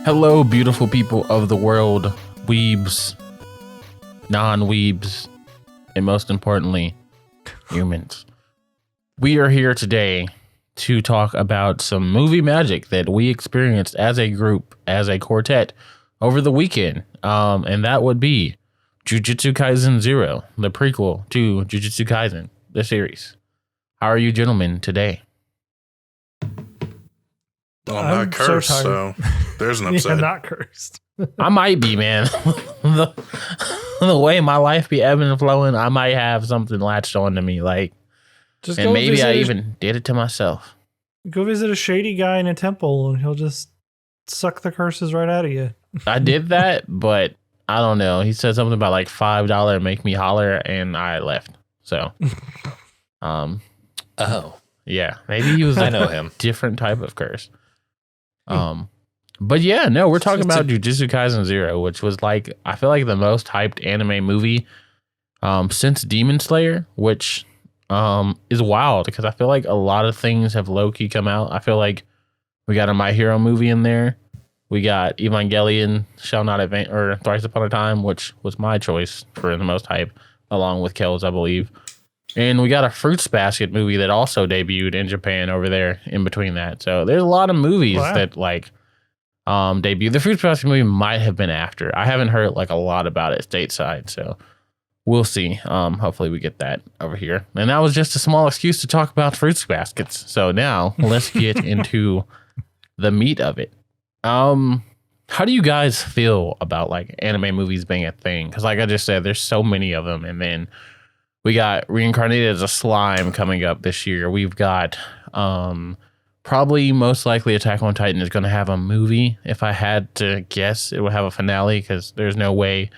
Hello, beautiful people of the world, weebs, non-weebs, and most importantly, humans. We are here today to talk about some movie magic that we experienced as a group, as a quartet, over the weekend. And that would be Jujutsu Kaisen 0, the prequel to Jujutsu Kaisen, the series. How are you gentlemen today? Well, I'm not cursed, so there's an upside. I'm not cursed. I might be, man. the way my life be ebbing and flowing, I might have something latched on to me. Just and maybe I even did it to myself. Go visit a shady guy in a temple and he'll just suck the curses right out of you. I did that, but I don't know. He said something about like $5 make me holler, and I left. So, oh, yeah, maybe he was I know him. Different type of curse. But yeah, no, we're talking about Jujutsu Kaisen 0, which was like, I feel like the most hyped anime movie since Demon Slayer, which is wild because I feel like a lot of things have low-key come out. I feel like we got a My Hero movie in there. We got Evangelion Shall Not Advance, or Thrice Upon a Time, which was my choice for the most hype, along with Kelz, I believe. And we got a Fruits Basket movie that also debuted in Japan over there in between that. So there's a lot of movies that like debuted. The Fruits Basket movie might have been after. I haven't heard like a lot about it stateside, so we'll see. Hopefully we get that over here. And that was just a small excuse to talk about Fruits Baskets. So now let's get into the meat of it. How do you guys feel about like anime movies being a thing? Because like I just said, there's so many of them, and then we got Reincarnated as a Slime coming up this year. We've got probably most likely Attack on Titan is going to have a movie. If I had to guess, it would have a finale because there's no way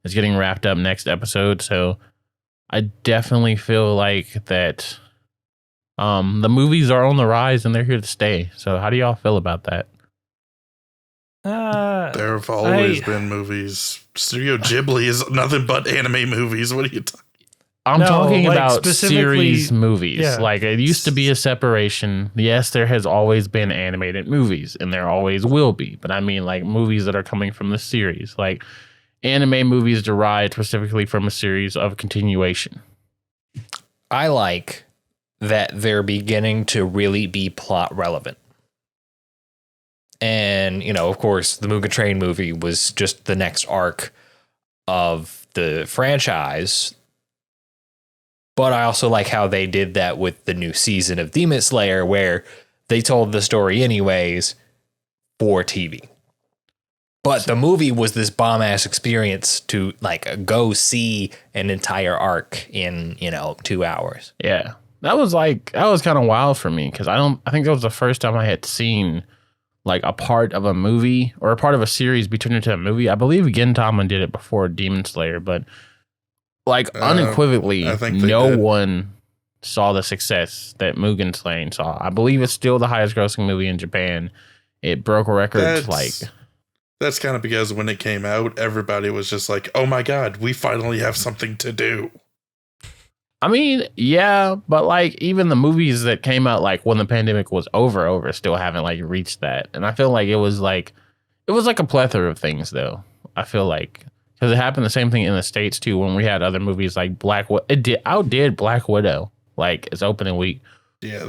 it's getting wrapped up next episode. So I definitely feel like that the movies are on the rise and they're here to stay. So how do y'all feel about that? There have always been movies. Studio Ghibli is nothing but anime movies. What are you talking? I'm talking about series movies. Yeah. Like it used to be a separation. Yes, there has always been animated movies and there always will be. But I mean like movies that are coming from the series. Like anime movies derived specifically from a series of continuation. I like that they're beginning to really be plot relevant. And, you know, of course, the Mugen Train movie was just the next arc of the franchise. But I also like how they did that with the new season of Demon Slayer, where they told the story anyways for TV. But the movie was this bomb-ass experience to like go see an entire arc in, 2 hours. Yeah. That was kind of wild for me because I think that was the first time I had seen like a part of a movie or a part of a series be turned into a movie. I believe Gintama did it before Demon Slayer, but like unequivocally, no one saw the success that Mugen Train saw. I believe it's still the highest grossing movie in Japan. It broke records. That's kind of because when it came out, everybody was just like, oh my God, we finally have something to do. I mean, yeah, but like even the movies that came out like when the pandemic was over still haven't like reached that. And I feel like it was like a plethora of things though. I feel like because it happened the same thing in the States too when we had other movies like it outdid Black Widow like its opening week. Yeah,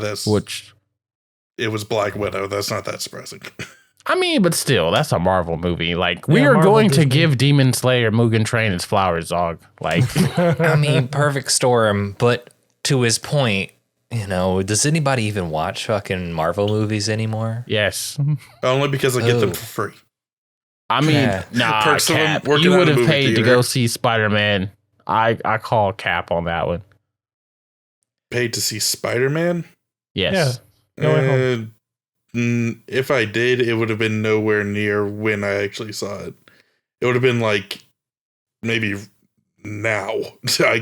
it was Black Widow. That's not that surprising. I mean, but still, that's a Marvel movie. Like, we are going to give Demon Slayer Mugen Train its flowers, dog. Like, I mean, perfect storm. But to his point, does anybody even watch fucking Marvel movies anymore? Yes. Only because I get them for free. I mean, nah, Cap. You would have paid to go see Spider-Man. I call Cap on that one. Paid to see Spider-Man? Yes. Yeah. If I did, it would have been nowhere near when I actually saw it. It would have been like maybe now I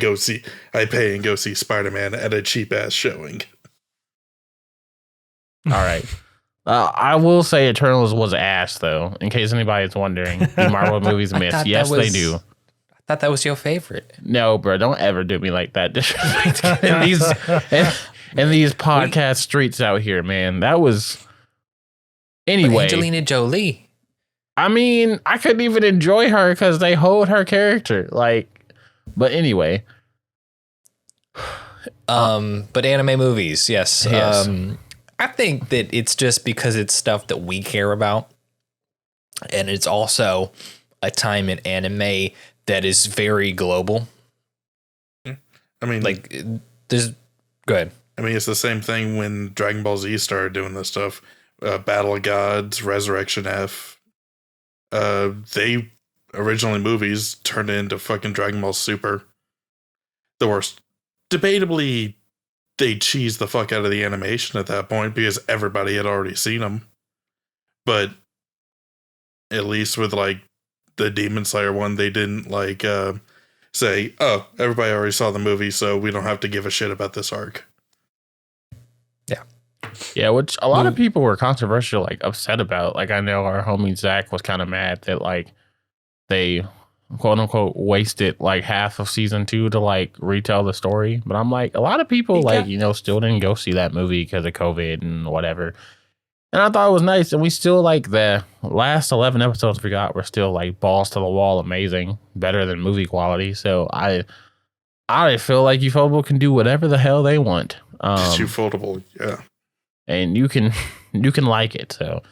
pay and go see Spider-Man at a cheap ass showing. All right. I will say Eternals was ass though, in case anybody's wondering. The Marvel movies miss. Yes, they do. I thought that was your favorite. No, bro, don't ever do me like that. in these podcast streets out here, man. That was... Anyway, but Angelina Jolie. I mean, I couldn't even enjoy her because they hold her character. Like, but anyway. But anime movies, yes. Yes. I think that it's just because it's stuff that we care about. And it's also a time in anime that is very global. I mean, Like, there's... Go ahead. I mean, it's the same thing when Dragon Ball Z started doing this stuff. Battle of Gods, Resurrection F. They originally movies turned into fucking Dragon Ball Super. The worst. Debatably, they cheesed the fuck out of the animation at that point because everybody had already seen them. But at least with like the Demon Slayer one, they didn't like say, "Oh, everybody already saw the movie, so we don't have to give a shit about this arc." Yeah, which a lot of people were controversial, like upset about. Like I know our homie Zach was kind of mad that like they quote unquote wasted like half of season 2 to like retell the story. But I'm like, a lot of people like, you know, still didn't go see that movie because of COVID and whatever. And I thought it was nice. And we still like the last 11 episodes we got were still like balls to the wall, amazing, better than movie quality. So I feel like Ufotable can do whatever the hell they want. It's Ufotable, yeah. And you can like it. So,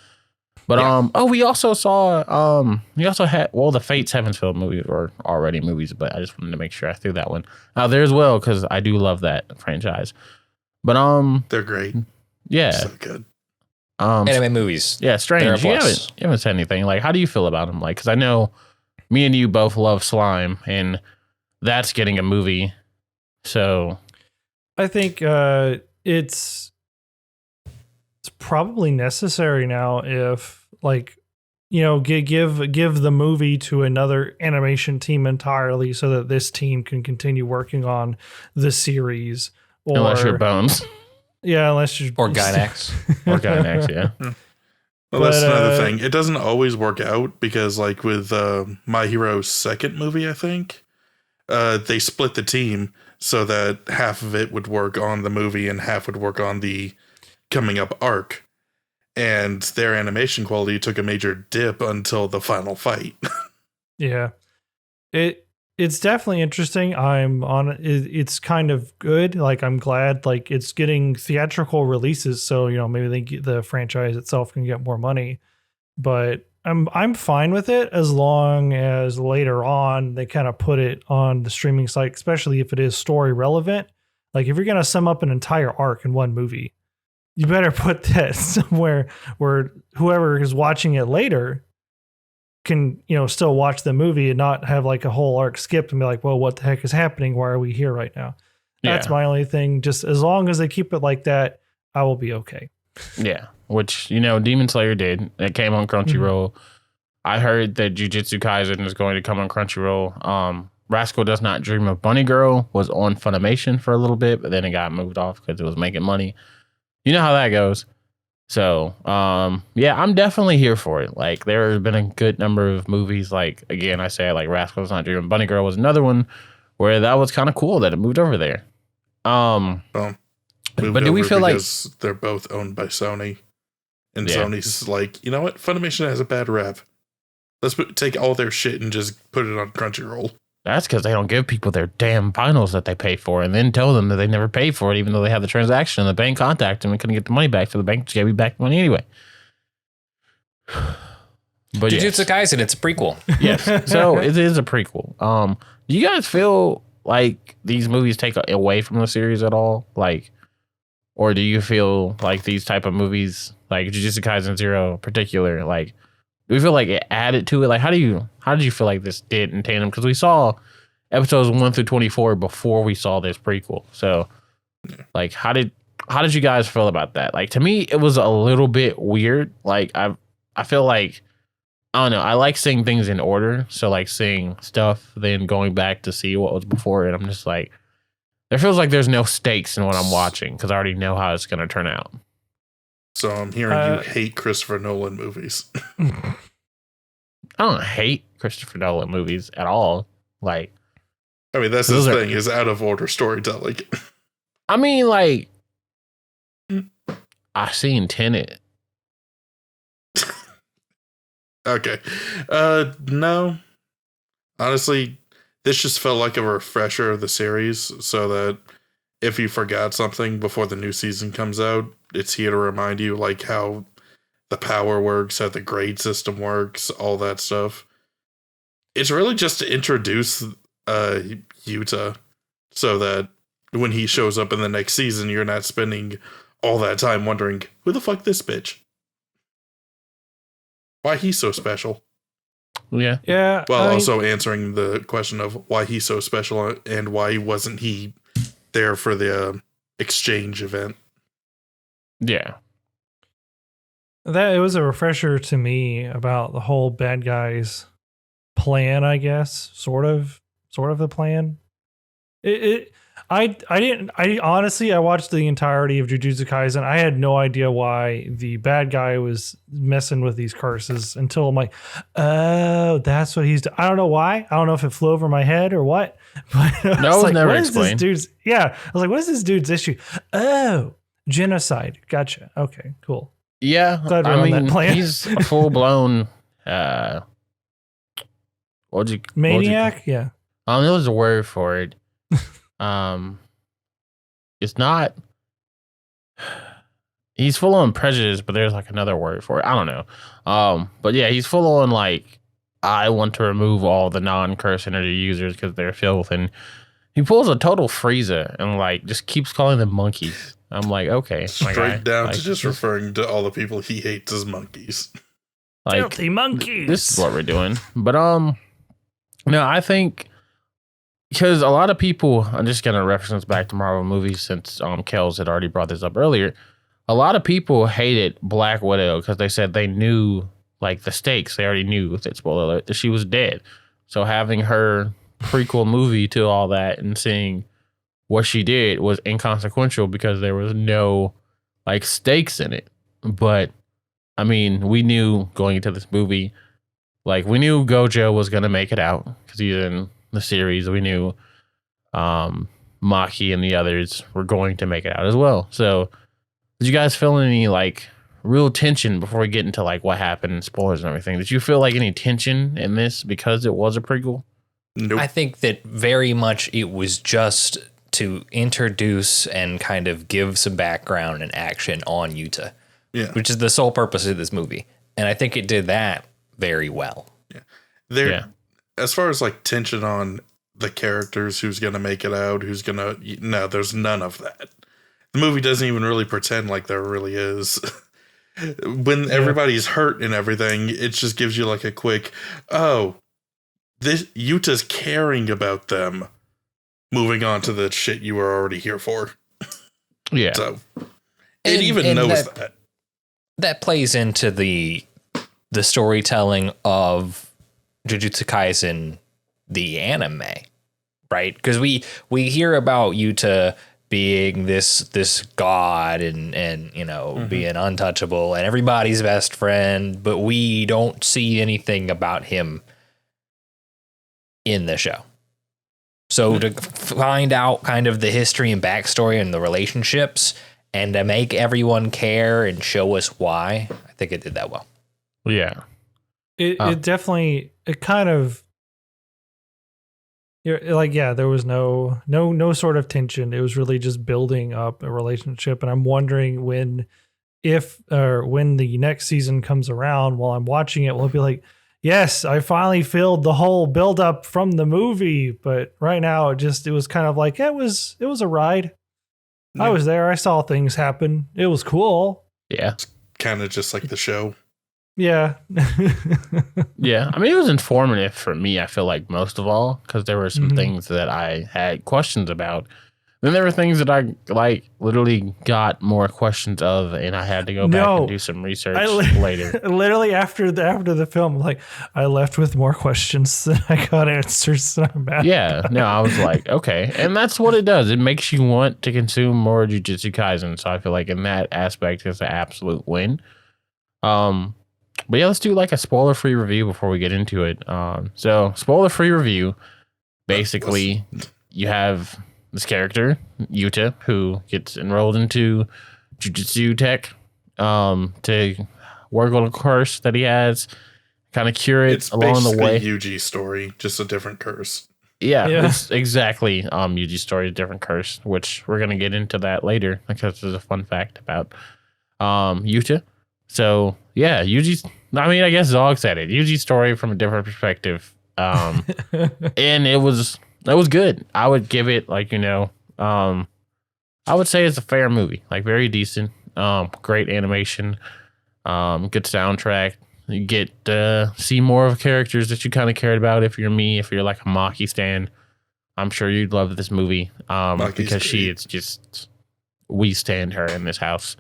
but we also saw we also had the Fates Heavensfield movies were already movies, but I just wanted to make sure I threw that one out there as well because I do love that franchise. But they're great. Yeah, so good. Anime movies. Yeah, Strange. You haven't said anything. Like, how do you feel about them? Like, because I know me and you both love Slime, and that's getting a movie. So, I think it's probably necessary now. If like, you know, give the movie to another animation team entirely, so that this team can continue working on the series. Or, unless you're Bones. Yeah, unless you're... Or Gynax. Or Gynax, yeah. Well, that's another thing. It doesn't always work out because, like, with My Hero's second movie, I think, they split the team so that half of it would work on the movie and half would work on the coming up arc. And their animation quality took a major dip until the final fight. Yeah. It's definitely interesting. It's kind of good. Like, I'm glad like it's getting theatrical releases, so you know, maybe the franchise itself can get more money. But I'm fine with it as long as later on they kind of put it on the streaming site, especially if it is story relevant. Like, if you're gonna sum up an entire arc in one movie, you better put that somewhere where whoever is watching it later can, you know, still watch the movie and not have like a whole arc skipped and be like, well, what the heck is happening? Why are we here right now? That's my only thing. Just as long as they keep it like that, I will be okay. Yeah. Which, you know, Demon Slayer did. It came on Crunchyroll. I heard that Jujutsu Kaisen is going to come on Crunchyroll. Rascal Does Not Dream of Bunny Girl was on Funimation for a little bit, but then it got moved off because it was making money. You know how that goes. So, yeah, I'm definitely here for it. Like, there has been a good number of movies. Like, again, I say, like, Rascal Does Not Dream of Bunny Girl was another one where that was kind of cool that it moved over there. Well, but do we feel like they're both owned by Sony, and Sony's like, you know what? Funimation has a bad rap. Let's take all their shit and just put it on Crunchyroll. That's because they don't give people their damn finals that they pay for and then tell them that they never paid for it, even though they have the transaction and the bank contacted them and couldn't get the money back. So the bank just gave you back the money anyway. But Jujutsu Kaisen, it's a prequel. Yes. So it is a prequel. Do you guys feel like these movies take away from the series at all? Like, or do you feel like these type of movies, like Jujutsu Kaisen 0 in particular, like, do we feel like it added to it? Like, how did you feel like this did in tandem? Because we saw episodes 1 through 24 before we saw this prequel. So, like, how did you guys feel about that? Like, to me, it was a little bit weird. Like, I feel like, I don't know. I like seeing things in order. So, like, seeing stuff, then going back to see what was before it. I'm just like, there feels like there's no stakes in what I'm watching because I already know how it's going to turn out. So I'm hearing you hate Christopher Nolan movies. I don't hate Christopher Nolan movies at all. Like, I mean, that's his thing, is out of order storytelling. I mean, like, I seen Tenet. Okay. No. Honestly, this just felt like a refresher of the series so that if you forgot something before the new season comes out, it's here to remind you, like, how the power works, how the grade system works, all that stuff. It's really just to introduce Yuta so that when he shows up in the next season, you're not spending all that time wondering, who the fuck this bitch? Why he's so special? Yeah. Yeah. Well, also answering the question of why he's so special and why wasn't he there for the exchange event. Yeah. That it was a refresher to me about the whole bad guys plan, I guess. Sort of the plan. I honestly watched the entirety of Jujutsu Kaisen. I had no idea why the bad guy was messing with these curses until I'm like, oh, that's what he's doing. I don't know why. I don't know if it flew over my head or what. But No, it was like, never what is explained. this dude's? Yeah, I was like, what is this dude's issue? Oh, genocide. Gotcha. Okay, cool. Yeah. Glad we're I on that mean, plan. he's a full blown Maniac. Yeah. There was a word for it. It's not. He's full on prejudice, but there's like another word for it. I don't know. But yeah, he's full on like, I want to remove all the non-curse energy users because they're filth, and he pulls a total Frieza and like just keeps calling them monkeys. I'm like, okay, my guy. Straight down Like, to just referring to all the people he hates as monkeys. like, Filthy monkeys. this is what we're doing. But no, I think because a lot of people, I'm just gonna reference back to Marvel movies since Kelz had already brought this up earlier. A lot of people hated Black Widow because they said they knew like the stakes. They already knew that, spoiler alert, that she was dead. So having her prequel movie to all that and seeing what she did was inconsequential because there was no like stakes in it. But I mean, we knew going into this movie, like we knew Gojo was gonna make it out because he's in the series. We knew Maki and the others were going to make it out as well. So did you guys feel any like real tension before we get into like what happened and spoilers and everything? Did you feel like any tension in this because it was a prequel? Nope. I think that very much it was just to introduce and kind of give some background and action on Yuta, Yeah. which is the sole purpose of this movie. And I think it did that very well. As far as like tension on the characters, who's going to make it out, no, there's none of that. The movie doesn't even really pretend like there really is. When everybody's hurt and everything, it just gives you like a quick, oh, this Yuta's caring about them. Moving on to the shit you were already here for. Yeah. So it even knows that. That plays into the storytelling of Jujutsu Kaisen, the anime, right? Because we hear about Yuta being this god and you know being untouchable and everybody's best friend, but we don't see anything about him in the show. So to find out kind of the history and backstory and the relationships and to make everyone care and show us why, I think it did that well. Yeah. It definitely, it kind of, like, yeah, there was no sort of tension. It was really just building up a relationship. And I'm wondering when the next season comes around, while I'm watching it, we'll be like, yes, I finally filled the whole buildup from the movie. But right now, it was kind of like, it was a ride. Yeah. I was there. I saw things happen. It was cool. Yeah. Kind of just like the show. Yeah. Yeah. I mean, it was informative for me, I feel like, most of all, because there were some things that I had questions about. Then there were things that I like literally got more questions of, and I had to go back and do some research later. Literally after the film, like, I left with more questions than I got answers. Yeah, no, I was like, okay, and that's what it does. It makes you want to consume more Jujutsu Kaisen. So I feel like in that aspect, it's an absolute win. But yeah, let's do like a spoiler-free review before we get into it. So spoiler-free review. Basically, you have this character, Yuta, who gets enrolled into Jujutsu Tech to work on a course that he has. kind of cure it It's along the way. Yuji story, just a different curse. Yeah, Yeah. it's exactly Yuji's story, a different curse, which we're gonna get into that later because there's a fun fact about Yuta. So yeah, Yuji's. I mean, I guess Zog said it. Yuji's story from a different perspective, and it was good. I would give it like I would say it's a fair movie, like very decent. Great animation, good soundtrack. You get to see more of characters that you kind of cared about. If you're me, if you're like a Maki stan, I'm sure you'd love this movie because she is just, we stand her in this house.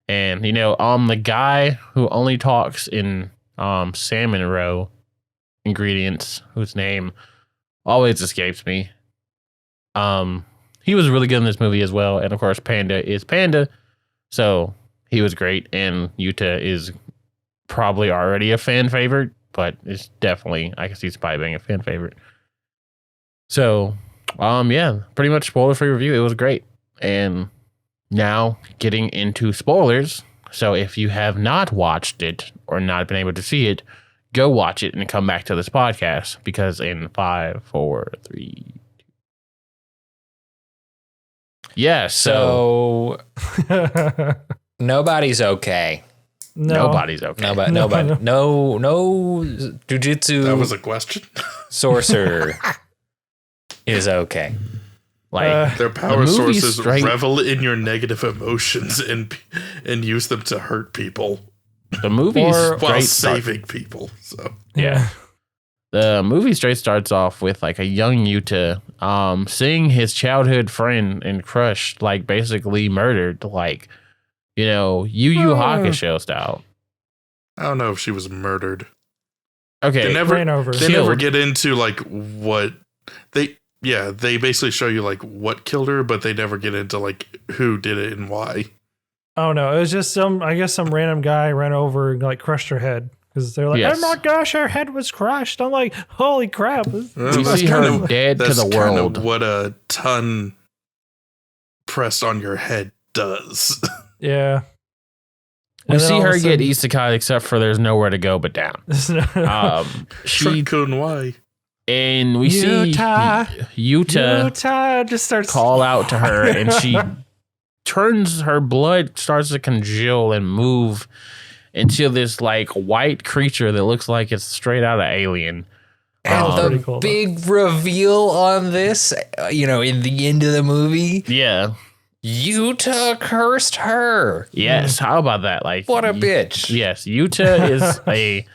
And, the guy who only talks in salmon roe ingredients, whose name always escapes me, he was really good in this movie as well. And, of course, Panda is Panda. So he was great. And Yuta is probably already a fan favorite, but it's definitely, I can see Spy being a fan favorite. So, yeah, pretty much spoiler-free review. It was great. And now getting into spoilers. So if you have not watched it or not been able to see it, go watch it and come back to this podcast, because in 5, 4, 3, 2. Yeah, so nobody's okay. Nobody's okay. Nobody. No Jujutsu. That was a question. Sorcerer is okay. Like Their power the movie's sources straight- revel in your negative emotions and use them to hurt people The movie's Or- while straight saving people. So Yeah. The movie straight starts off with like a young Yuta seeing his childhood friend and crush like basically murdered, like, Yu Yu Hakusho style. I don't know if she was murdered. Okay. They never ran over. They never Killed. get into like what they basically show you like what killed her, but they never get into like who did it and why. Oh no, it was just some random guy ran over and like crushed her head, because they're like, Yes. oh my gosh, her head was crushed. I'm like, holy crap. We That's see kind her of- dead to That's the kind world. of what a ton pressed on your head does. Yeah. We And then see all of her a get sudden- isekai, except for there's nowhere to go but down. She Trunkun, why? and we see Yuta. Yuta just starts call out to her, and she turns, her blood starts to congeal and move into this like white creature that looks like it's straight out of Alien. And pretty the cool, though. big reveal on this, in the end of the movie, Yeah. Yuta cursed her. Yes. How about that? Like, What a bitch. Yes, Yuta is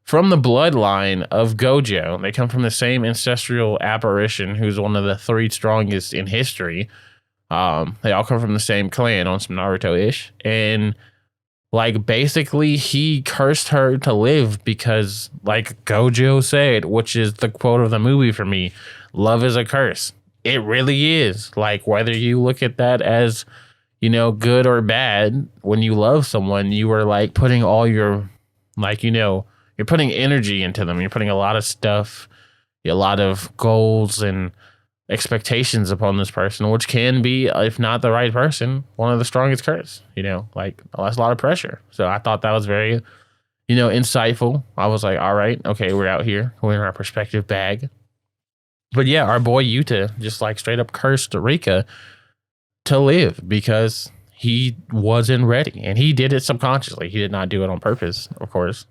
from the bloodline of Gojo. They come from the same ancestral apparition, who's one of the 3 strongest in history. They all come from the same clan, on some Naruto-ish. And like basically he cursed her to live because, like Gojo said, which is the quote of the movie for me, love is a curse. It really is. Like, whether you look at that as, good or bad, when you love someone, you are like putting all your, like, you're putting energy into them. You're putting a lot of stuff, a lot of goals and expectations upon this person, which can be, if not the right person, one of the strongest curse, like that's a lot of pressure. So I thought that was very, insightful. I was like, all right, okay, we're out here. We're in our perspective bag. But yeah, our boy Yuta just like straight up cursed Rika to live because he wasn't ready, and he did it subconsciously. He did not do it on purpose, of course.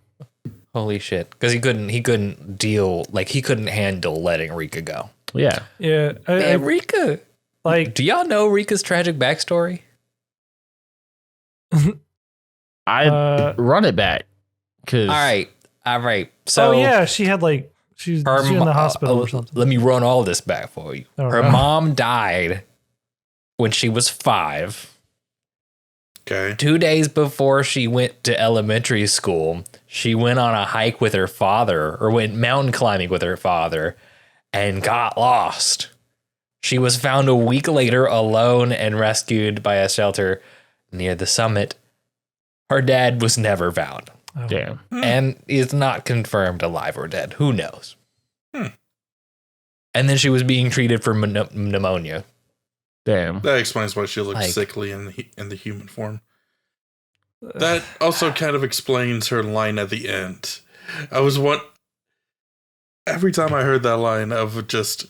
Holy shit. Because he couldn't deal, like he couldn't handle letting Rika go. Yeah. Yeah. Man, Rika. Like, Do y'all know Rika's tragic backstory? I run it back. Cause All right. So yeah, she had like, she's in the hospital or something. Let me run all this back for you. Oh, Her no. mom died when she was 5. Okay. 2 days before she went to elementary school, she went on a hike with her father, or went mountain climbing with her father, and got lost. She was found a week later alone and rescued by a shelter near the summit. Her dad was never found Oh. damn. and is not confirmed alive or dead. Who knows? Hmm. And then she was being treated for pneumonia. Damn. That explains why she looks Like- sickly in the human form. That also kind of explains her line at the end. I was one. Every time I heard that line of just,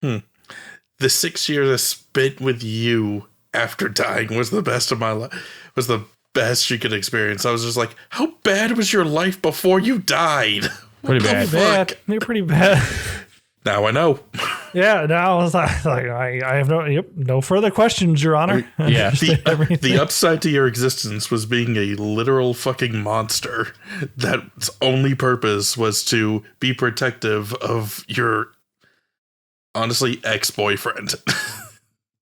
the 6 years I spent with you after dying was the best of my life. Was the best you could experience. I was just like, how bad was your life before you died? Pretty bad. They're pretty bad. Now I know. Yeah, now I was like I have no further questions, Your Honor. Yeah. The upside to your existence was being a literal fucking monster that's only purpose was to be protective of your, honestly, ex-boyfriend.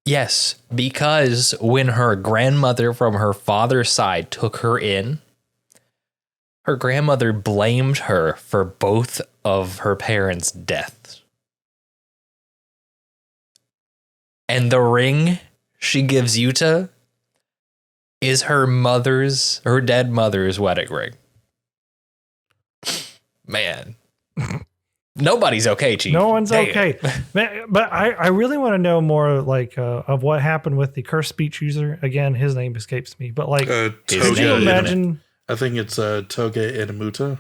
Yes, because when her grandmother from her father's side took her in, her grandmother blamed her for both of her parents' deaths. And the ring she gives Yuta is her dead mother's wedding ring. Man. Nobody's okay, Chief. No one's Damn. okay. But I really want to know more of what happened with the cursed speech user. Again, his name escapes me. But like, could you imagine? I think it's Toge Inamuta.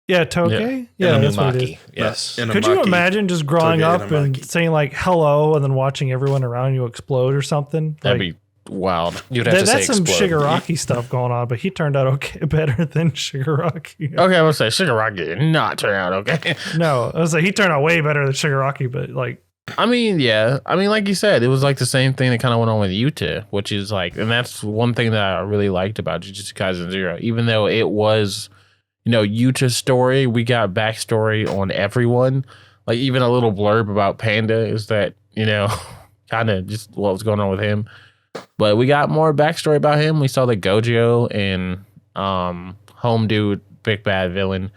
Yeah, Toge? Yeah, that's what it is. Yes. Could you imagine just growing Toge up and Inamaki. saying like hello and then watching everyone around you explode or something? That'd Like, be wild. You'd have to say that's some explode. Shigaraki stuff going on, but he turned out okay, better than Shigaraki. Okay, I will say Shigaraki did not turn out okay. No, I was like, he turned out way better than Shigaraki, but like, I mean, yeah. I mean, like you said, it was like the same thing that kind of went on with Yuta, which is like, and that's one thing that I really liked about Jujutsu Kaisen 0. Even though it was, Yuta's story, we got backstory on everyone. Like even a little blurb about Panda is that, kind of just what was going on with him. But we got more backstory about him. We saw that Gojo and Home Dude, Big Bad Villain,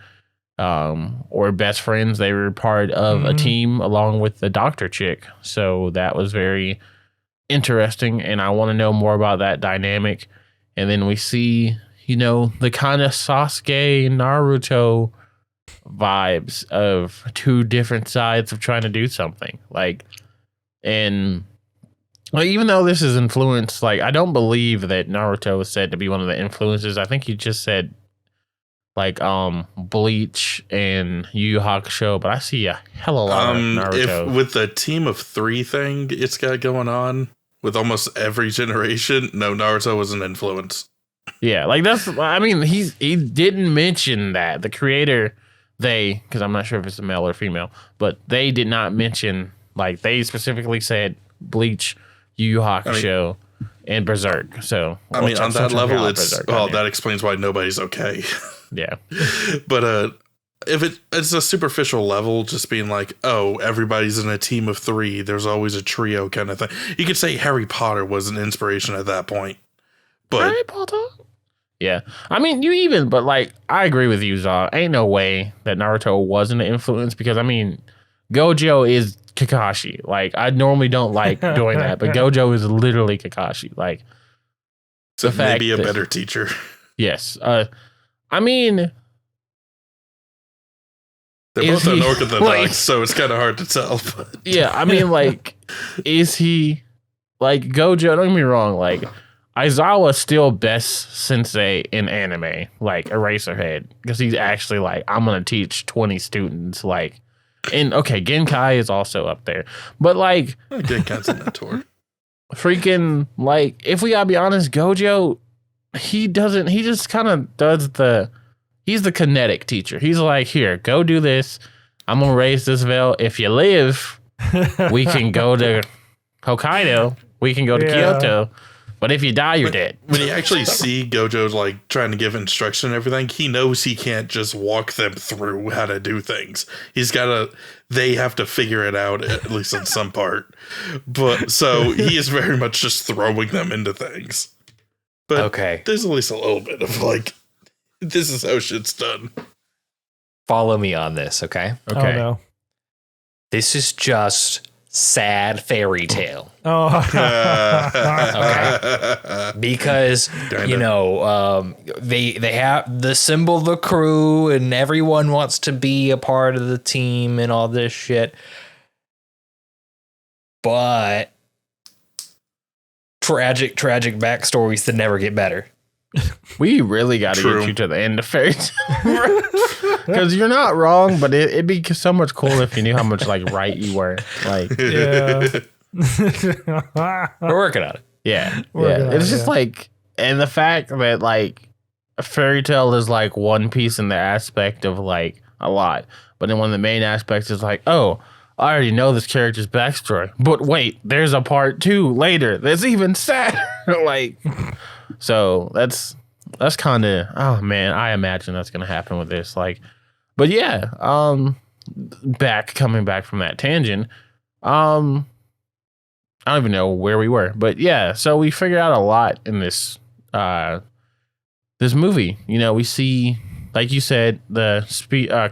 or best friends. They were part of a team along with the doctor chick. So that was very interesting. And I want to know more about that dynamic. And then we see, the kind of Sasuke and Naruto vibes of two different sides of trying to do something. Even though this is influenced, I don't believe that Naruto was said to be one of the influences. I think he just said Bleach and Yu Yu Hakusho, but I see a hell of a lot of Naruto. If with the team of 3 thing it's got going on with almost every generation, no, Naruto was an influence. Yeah, he didn't mention that. The creator, because I'm not sure if it's a male or female, but they did not mention, they specifically said Bleach, Yu Yu Hakusho, and Berserk. So, on that level, Berserk, that explains why nobody's okay. Yeah. But if it's a superficial level, just being like, oh, everybody's in a team of 3, there's always a trio kind of thing. You could say Harry Potter was an inspiration at that point. But Harry Potter? Yeah. I mean, I agree with you, Zaw. Ain't no way that Naruto wasn't an influence because, Gojo is Kakashi. I normally don't like doing that, but Gojo is literally Kakashi. So maybe a better teacher. Yes. They're both unorthodox, so it's kind of hard to tell. But. Yeah, is he Gojo? Don't get me wrong. Aizawa's still best sensei in anime, Eraserhead, because he's actually I'm gonna teach 20 students. And okay, Genkai is also up there, but Genkai's a mentor. Freaking if we gotta be honest, Gojo, he just kind of does he's the kinetic teacher. He's here, go do this. I'm gonna raise this veil. If you live, we can go to Hokkaido. We can go to Kyoto. But if you die, you're dead. When you actually see Gojo trying to give instruction and everything, he knows he can't just walk them through how to do things. They have to figure it out, at least in some part. But so he is very much just throwing them into things. But okay, there's at least a little bit of this is how shit's done. Follow me on this, okay? Okay. Oh, no. This is just sad fairy tale. Oh, Okay. Because they have the symbol, the crew, and everyone wants to be a part of the team and all this shit. But tragic backstories that never get better. We really got to True. get you to the end of Fairy Tail. Because you're not wrong, but it'd be so much cooler if you knew how much like right you were. Like, Yeah. We're working on it. yeah. Working on It's it, just yeah. like, and the fact that like a Fairy Tail is like one piece in the aspect of like a lot, but then one of the main aspects is like, oh, I already know this character's backstory, but wait, there's a part 2 later that's even sadder. Like, so that's kind of, oh man, I imagine that's gonna happen with this. Like, but yeah, coming back from that tangent, I don't even know where we were, but yeah, so we figured out a lot in this this movie. You know, we see, like you said, the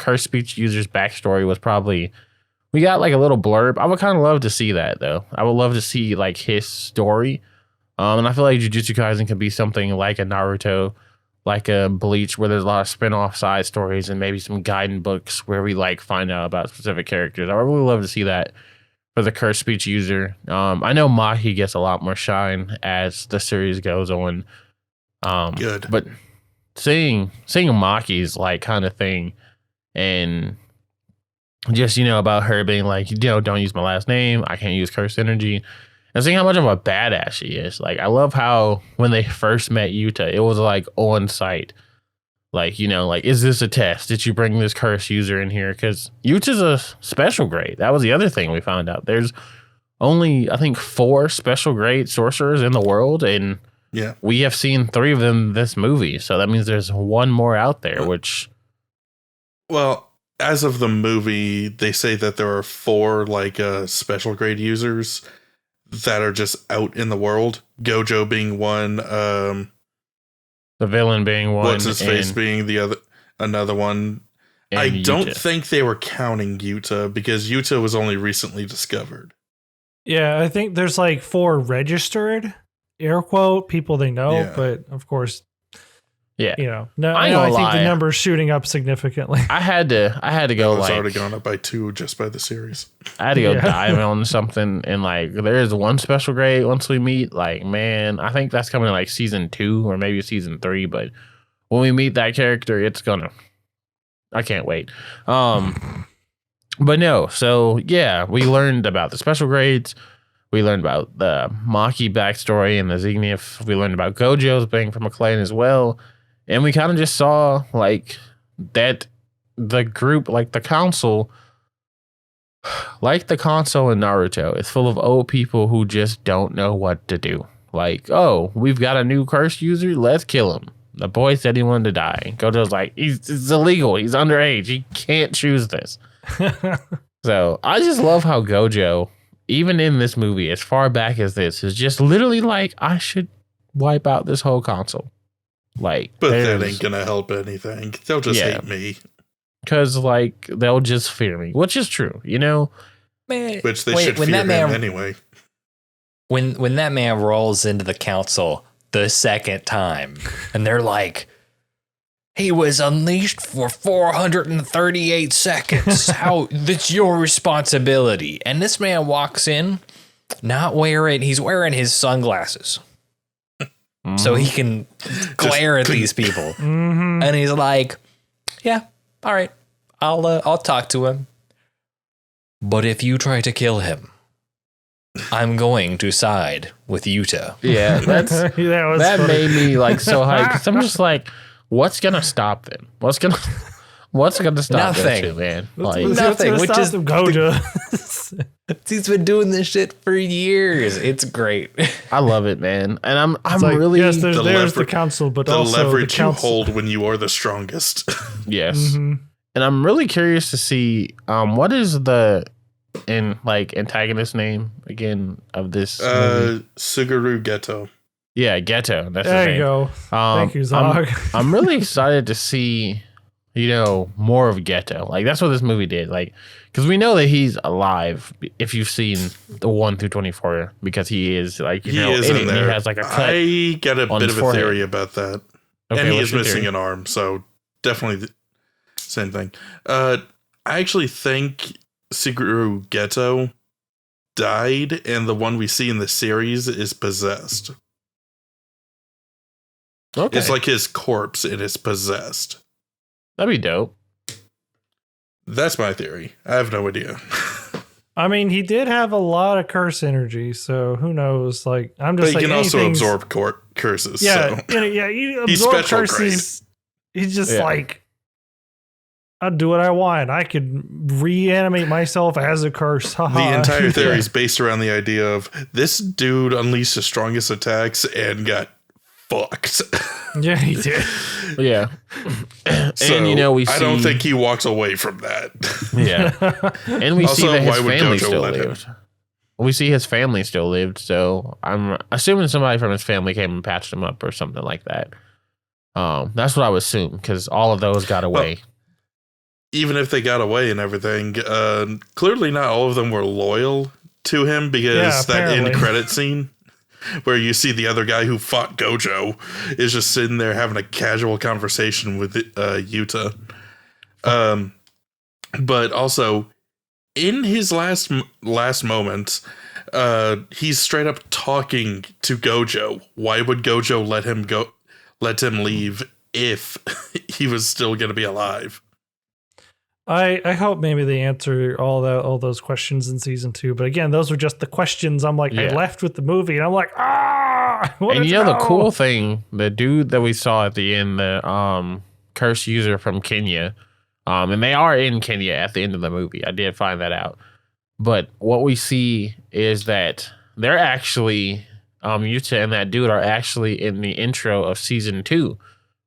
cursed speech user's backstory was probably, we got like a little blurb. I would kind of love to see that though. I would love to see like his story. And I feel like Jujutsu Kaisen could be something like a Naruto, like a Bleach, where there's a lot of spin-off side stories and maybe some guidance books where we like find out about specific characters. I would really love to see that for the cursed speech user. I know Maki gets a lot more shine as the series goes on. Good. But seeing Maki's like kind of thing, and just, you know, about her being like, you know, don't use my last name, I can't use cursed energy, and seeing how much of a badass she is. Like, I love how when they first met Yuta, it was like on site. Like, you know, like, is this a test? Did you bring this cursed user in here? Because Yuta's a special grade. That was the other thing we found out. There's only, I think, 4 special grade sorcerers in the world, and Yeah. we have seen 3 of them this movie. So that means there's 1 more out there, which... Well, as of the movie, they say that there are 4 like special grade users that are just out in the world. Gojo being one, the villain being one. what's his face and- being the other, another one. and I don't Yuta. think they were counting Yuta because Yuta was only recently discovered. Yeah, I think there's like 4 registered, air quote, people they know, Yeah. but of course, Yeah. you know, no, I ain't now I gonna think the lie. number's shooting up significantly. I had to go It's like already gone up by 2 just by the series. I had to go Yeah. dive on something, and like there is 1 special grade once we meet. Like, man, I think that's coming in like season 2 or maybe season 3. But when we meet that character, it's gonna. I can't wait. But no, so yeah, we learned about the special grades. We learned about the Maki backstory and the Zenith. We learned about Gojo's being from a clan as well. And we kind of just saw like that the group, like the council, like the console in Naruto, is full of old people who just don't know what to do. Like, oh, we've got a new cursed user, let's kill him. The boy said he wanted to die. Gojo's like, it's illegal. He's underage. He can't choose this. So I just love how Gojo, even in this movie, as far back as this, is just literally like, I should wipe out this whole console. Like, But that ain't gonna help anything. They'll just Yeah. hate me. because like they'll just fear me, which is true, you know. Man, Which they wait, should when fear that him man anyway. when that man rolls into the council the second time, and they're like, he was unleashed for 438 seconds. How that's your responsibility. And this man walks in, he's wearing his sunglasses so he can glare at these people. Mhm. And he's like, yeah, all right, I'll talk to him. But if you try to kill him, I'm going to side with Yuta. Yeah, that funny. made me like so hyped because I'm just like, what's gonna stop them? What's gonna stop Nothing. them too, man? What's Like, Nothing, gonna which stop is them, Gojo. He's been doing this shit for years. It's great. I love it, man, and I'm It's like, really yes, there's The the lever- council, but The also leverage the you council. hold when you are the strongest. yes, Mhm. and I'm really curious to see what is the antagonist name again of this movie? Suguru Geto. Yeah, Ghetto. That's his There name. you go. Thank you, Zog. I'm really excited to see, you know, more of Ghetto. Like, that's what this movie did. Like, because we know that he's alive if you've seen the 1 through 24, because he is, like, you He know, is in in it, there. he has like a cut. I got a on bit his of a forehead. theory about that. Okay, And he what's is your missing theory? an arm, so definitely the same thing. I actually think Suguru Geto died, and the one we see in the series is possessed. Okay. It's like his corpse and it's possessed. That'd be dope. That's my theory. I have no idea. I mean, he did have a lot of curse energy, so who knows? Like, I'm just But he like, can also anything's- absorb curses. Yeah, So. yeah, you He's absorb special curses. He's just like, I'll do what I want. I could reanimate myself as a curse. The entire theory is based around the idea of this dude unleashed the strongest attacks and got fucked. Yeah, he did. Yeah. So, And, you know, we see. I don't think he walks away from that. Yeah. And we see Also, that his why would family Gojo still let him? lived. We see his family still lived, so I'm assuming somebody from his family came and patched him up or something like that. That's what I would assume, because all of those got away. Even if they got away and everything, clearly not all of them were loyal to him, because that end credit scene where you see the other guy who fought Gojo is just sitting there having a casual conversation with Yuta. But also in his last moments, he's straight up talking to Gojo. Why would Gojo let him leave if he was still going to be alive? I hope maybe they answer all those questions in season 2. But again, those were just the questions. I'm like, I left with the movie, and I'm like, And you know the cool thing, the dude that we saw at the end, the curse user from Kenya, and they are in Kenya at the end of the movie. I did find that out. But what we see is that they're actually Yuta and that dude are actually in the intro of season 2.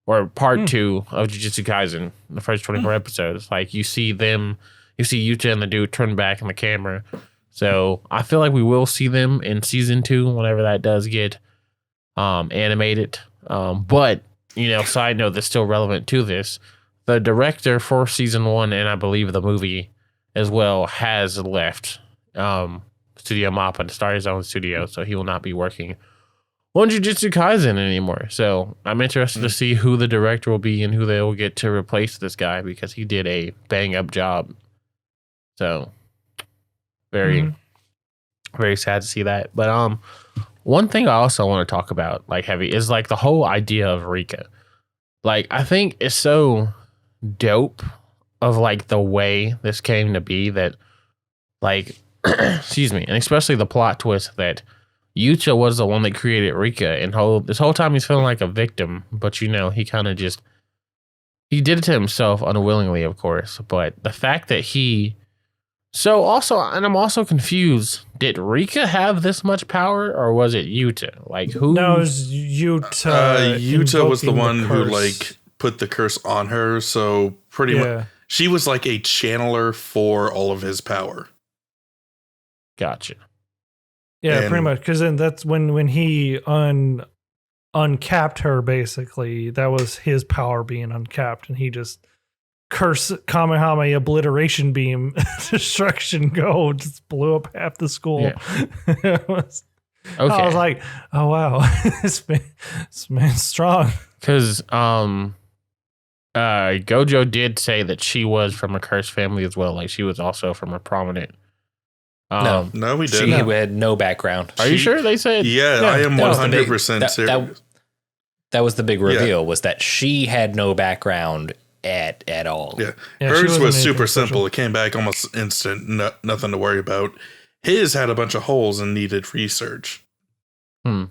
Or part 2 of Jujutsu Kaisen, the first 24 episodes. Like, you see Yuta and the dude turn back in the camera. So I feel like we will see them in season 2 whenever that does get animated. But, you know, side note that's still relevant to this, the director for season 1 and I believe the movie as well has left Studio Mappa to start his own studio, so he will not be working on Jujutsu Kaisen anymore. So I'm interested to see who the director will be and who they will get to replace this guy, because he did a bang up job. So very sad to see that. But one thing I also want to talk about, like, heavy, is like the whole idea of Rika. Like, I think it's so dope of like the way this came to be, that like excuse me, and especially the plot twist that Yuta was the one that created Rika, and this whole time he's feeling like a victim, but you know, he kind of just, he did it to himself unwillingly, of course. But the fact that and I'm also confused, did Rika have this much power, or was it Yuta? Like, who? No, it was Yuta. Yuta was the one who curse. like put the curse on her, so pretty much she was like a channeler for all of his power. Gotcha. Yeah, And- pretty much. Because then that's when he uncapped her, basically. That was his power being uncapped, and he just curse Kamehameha obliteration beam destruction go, just blew up half the school. Yeah. It was- Okay. I was like, oh wow, this man's strong. Because Gojo did say that she was from a cursed family as well. Like, she was also from a prominent. No, No, we she didn't. had no background. Are you sure they said? Yeah, Yeah, I am that was the big- 100% serious. That was the big reveal, was that she had no background at all. Yeah. Yeah, she Hers wasn't was anything super special. simple. It came back almost instant. Nothing to worry about. His had a bunch of holes and needed research. And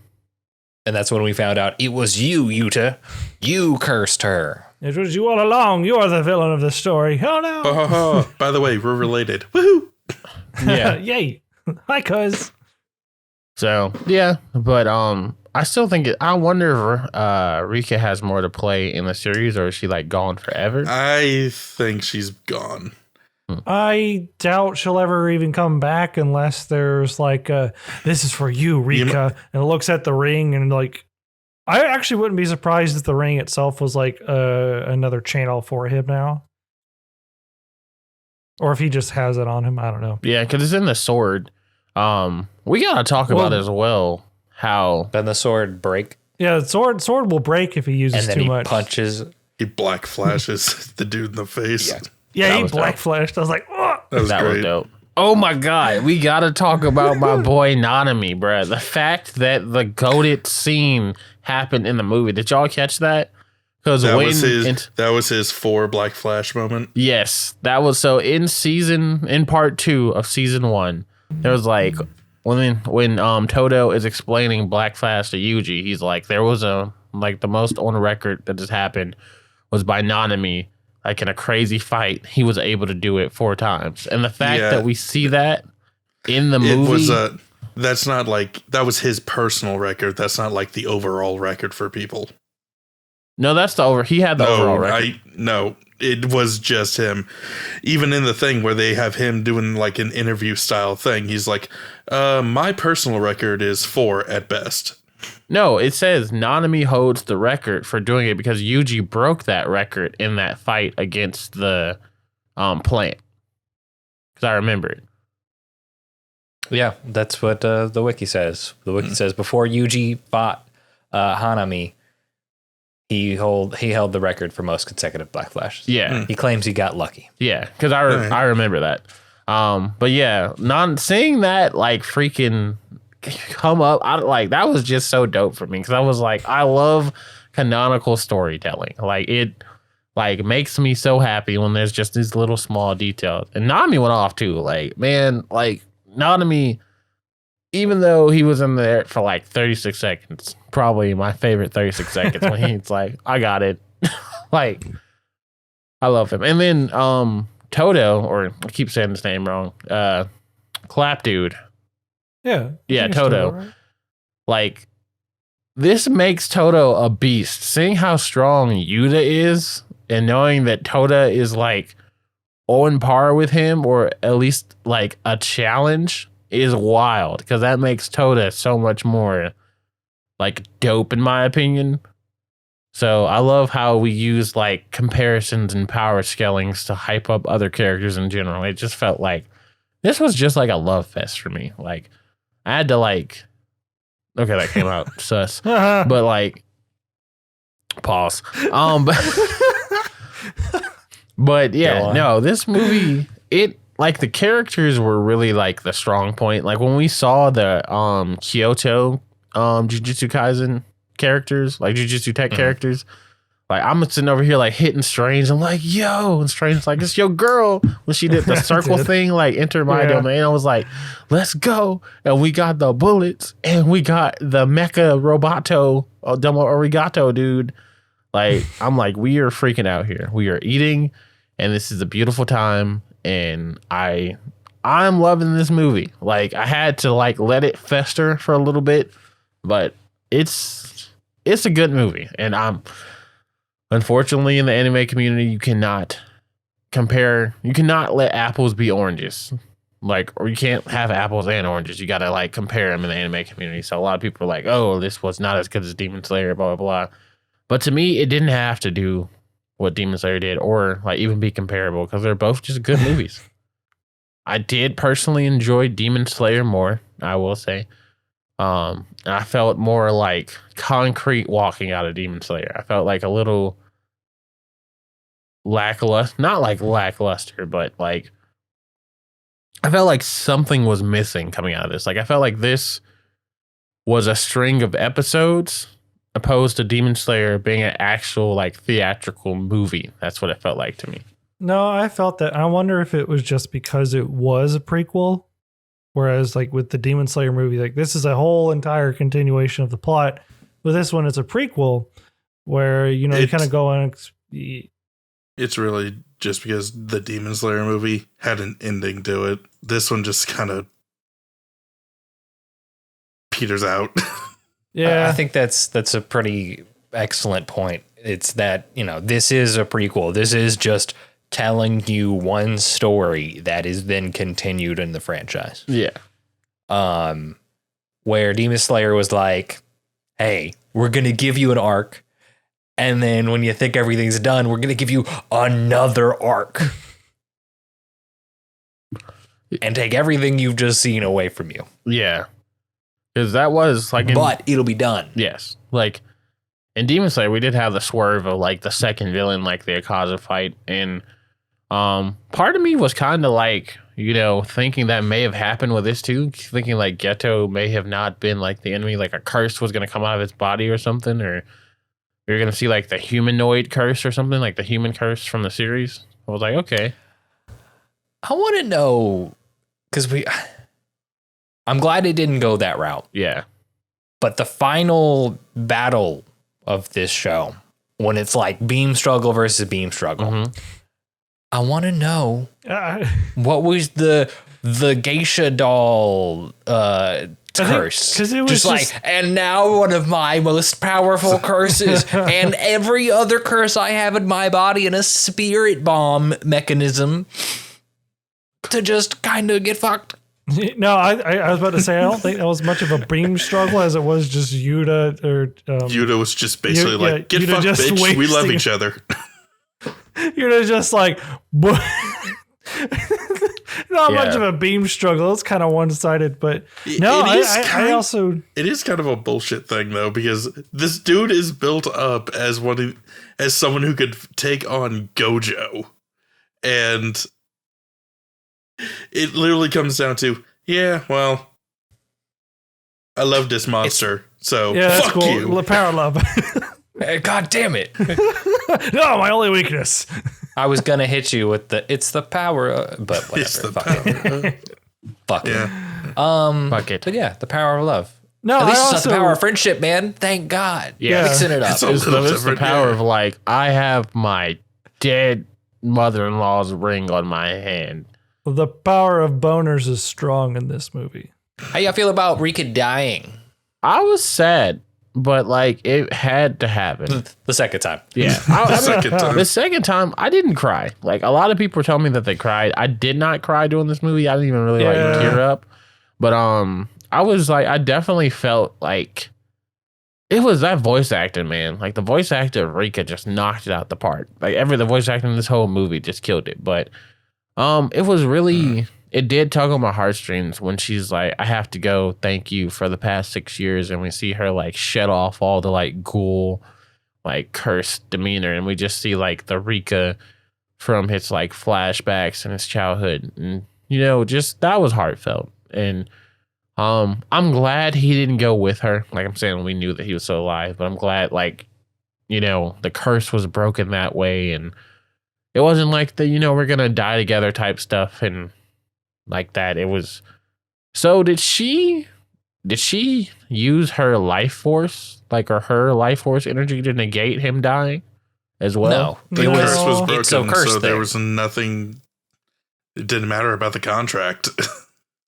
that's when we found out it was you, Yuta. You cursed her. It was you all along. You are the villain of the story. Oh no! Ha ha ha. By the way, we're related. Woohoo! Yeah. Yay! Hi, cuz. So yeah, but I still think I wonder if Rika has more to play in the series, or is she like gone forever? I think she's gone. I doubt she'll ever even come back unless there's like, this is for you, Rika. And it looks at the ring and like, I actually wouldn't be surprised if the ring itself was like another channel for him now. Or if he just has it on him. I don't know. Yeah, because it's in the sword. We gotta talk about as well how Then the sword break, Yeah, the sword will break if he uses and then too he much. punches. He black flashes the dude in the face. Yeah. Yeah, That he was black dope. flashed. I was like, oh! That was that great. was dope. Oh my god, we gotta talk about my boy Nanami, bruh. The fact that the goated scene happened in the movie. Did y'all catch that? Because that was his 4 Black Flash moment. Yes, that was so in part 2 of season 1. There was like when Todo is explaining Black Flash to Yuji, he's like, there was the most on record that just happened was by Nanami. Like in a crazy fight, he was able to do it 4 times. And the fact that we see that in the movie, that's not like, that was his personal record. That's not like the overall record for people. No, that's he had the overall record. No, it was just him. Even in the thing where they have him doing like an interview style thing, he's like, my personal record is 4 at best. No, it says Nanami holds the record for doing it because Yuji broke that record in that fight against the plant. Because I remember it. Yeah, that's what the wiki says. The wiki says before Yuji fought Hanami, he held the record for most consecutive Black Flashes. Yeah. He claims he got lucky. Yeah, because I remember that. But yeah, seeing that like freaking come up, that was just so dope for me because I was like, I love canonical storytelling. Like it makes me so happy when there's just these little small details. And Nami went off too. Like, man, like Nanami, even though he was in there for like 36 seconds, probably my favorite 36 seconds when he's like, I got it. Like, I love him. And then Todo, or I keep saying his name wrong, Clap Dude. Yeah, Todo. Right? Like, this makes Todo a beast. Seeing how strong Yuta is and knowing that Toda is like on par with him, or at least like a challenge, is wild because that makes Toda so much more like dope in my opinion. So I love how we use like comparisons and power scalings to hype up other characters in general. It just felt like this was just like a love fest for me. Like I had to like, okay, that came out sus, but like pause. But yeah, no, this movie, it like the characters were really like the strong point. Like when we saw the Kyoto Jujutsu Kaisen characters, like Jujutsu Tech characters, like I'm sitting over here like hitting Strange. I'm like, yo, and Strange's like, it's your girl. When she did the circle thing, like enter my domain, I was like, let's go. And we got the bullets and we got the mecha roboto, Domo Arigato, dude. Like, I'm like, we are freaking out here. We are eating, and this is a beautiful time. And I'm loving this movie. Like, I had to like let it fester for a little bit, but it's a good movie. And unfortunately in the anime community, you cannot let apples be oranges. Like, or you can't have apples and oranges. You got to like compare them in the anime community. So a lot of people are like, oh, this was not as good as Demon Slayer, blah, blah, blah. But to me, it didn't have to do what Demon Slayer did or like even be comparable because they're both just good movies. I did personally enjoy Demon Slayer more, I will say. I felt more like concrete walking out of Demon Slayer. I felt like a little lackluster, not like lackluster, but like I felt like something was missing coming out of this. Like I felt like this was a string of episodes opposed to Demon Slayer being an actual like theatrical movie. That's what it felt like to me. No, I felt that. I wonder if it was just because it was a prequel, whereas like with the Demon Slayer movie, like this is a whole entire continuation of the plot. With this one, it's a prequel where, you know, you kind of go on. It's really just because the Demon Slayer movie had an ending to it. This one just kind of peters out. Yeah, I think that's a pretty excellent point. It's that, you know, this is a prequel. This is just telling you one story that is then continued in the franchise. Yeah. Where Demon Slayer was like, hey, we're going to give you an arc. And then when you think everything's done, we're going to give you another arc. And take everything you've just seen away from you. Yeah. Because that was like... But it'll be done. Yes. Like, in Demon Slayer, we did have the swerve of like the second villain, like the Akaza fight. And Part of me was kind of like, thinking that may have happened with this too, thinking like Geto may have not been like the enemy, like a curse was going to come out of his body or something, or you're going to see like the humanoid curse or something, like the human curse from the series. I was like, okay. I want to know, because I'm glad it didn't go that route. Yeah. But the final battle of this show, when it's like beam struggle versus beam struggle, I want to know what was the geisha doll curse. Because it was just like, and now one of my most powerful curses, and every other curse I have in my body in a spirit bomb mechanism to just kind of get fucked. No, I was about to say I don't think that was much of a beam struggle as it was just Yuta or Yuta was just basically get Yuta fucked, just bitch. We love wasting- each other. Yuta just like not much of a beam struggle. It's kind of one sided, but no, It is I also it is kind of a bullshit thing though, because this dude is built up as someone who could take on Gojo, and it literally comes down to, yeah, well, I love this monster, so yeah, that's fuck cool. you. Power love. God damn it. No, my only weakness. I was going to hit you with it's the power, but whatever. It's the Fuck power. it. Fuck it. Yeah. Fuck it. But yeah, the power of love. No, At least I it's also not the power of friendship, man. Thank God. Yeah. Mixing it up. It's a It's little the different, power yeah. of like, I have my dead mother-in-law's ring on my hand. the power of boners is strong in this movie. How y'all feel about Rika dying I was sad, but like it had to happen. the second time? Yeah. The second time, I didn't cry. Like a lot of people were telling me that they cried. I did not cry during this movie. I didn't even really like tear up. But I was like, I definitely felt like it was that voice acting, man. Like the voice actor of Rika just knocked it out the park. Like the voice acting in this whole movie just killed it. But it was really, it did tug on my heartstrings when she's like, I have to go, thank you for the past 6 years. And we see her like shed off all the like ghoul, like cursed demeanor. And we just see like the Rika from his like flashbacks and his childhood. And, just that was heartfelt. And I'm glad he didn't go with her. Like I'm saying, we knew that he was still alive, but I'm glad the curse was broken that way. And it wasn't like we're going to die together type stuff. And like that, it was. So did she use her life force, like her life force energy to negate him dying as well? No. The curse was broken, It's so cursed there was nothing. It didn't matter about the contract.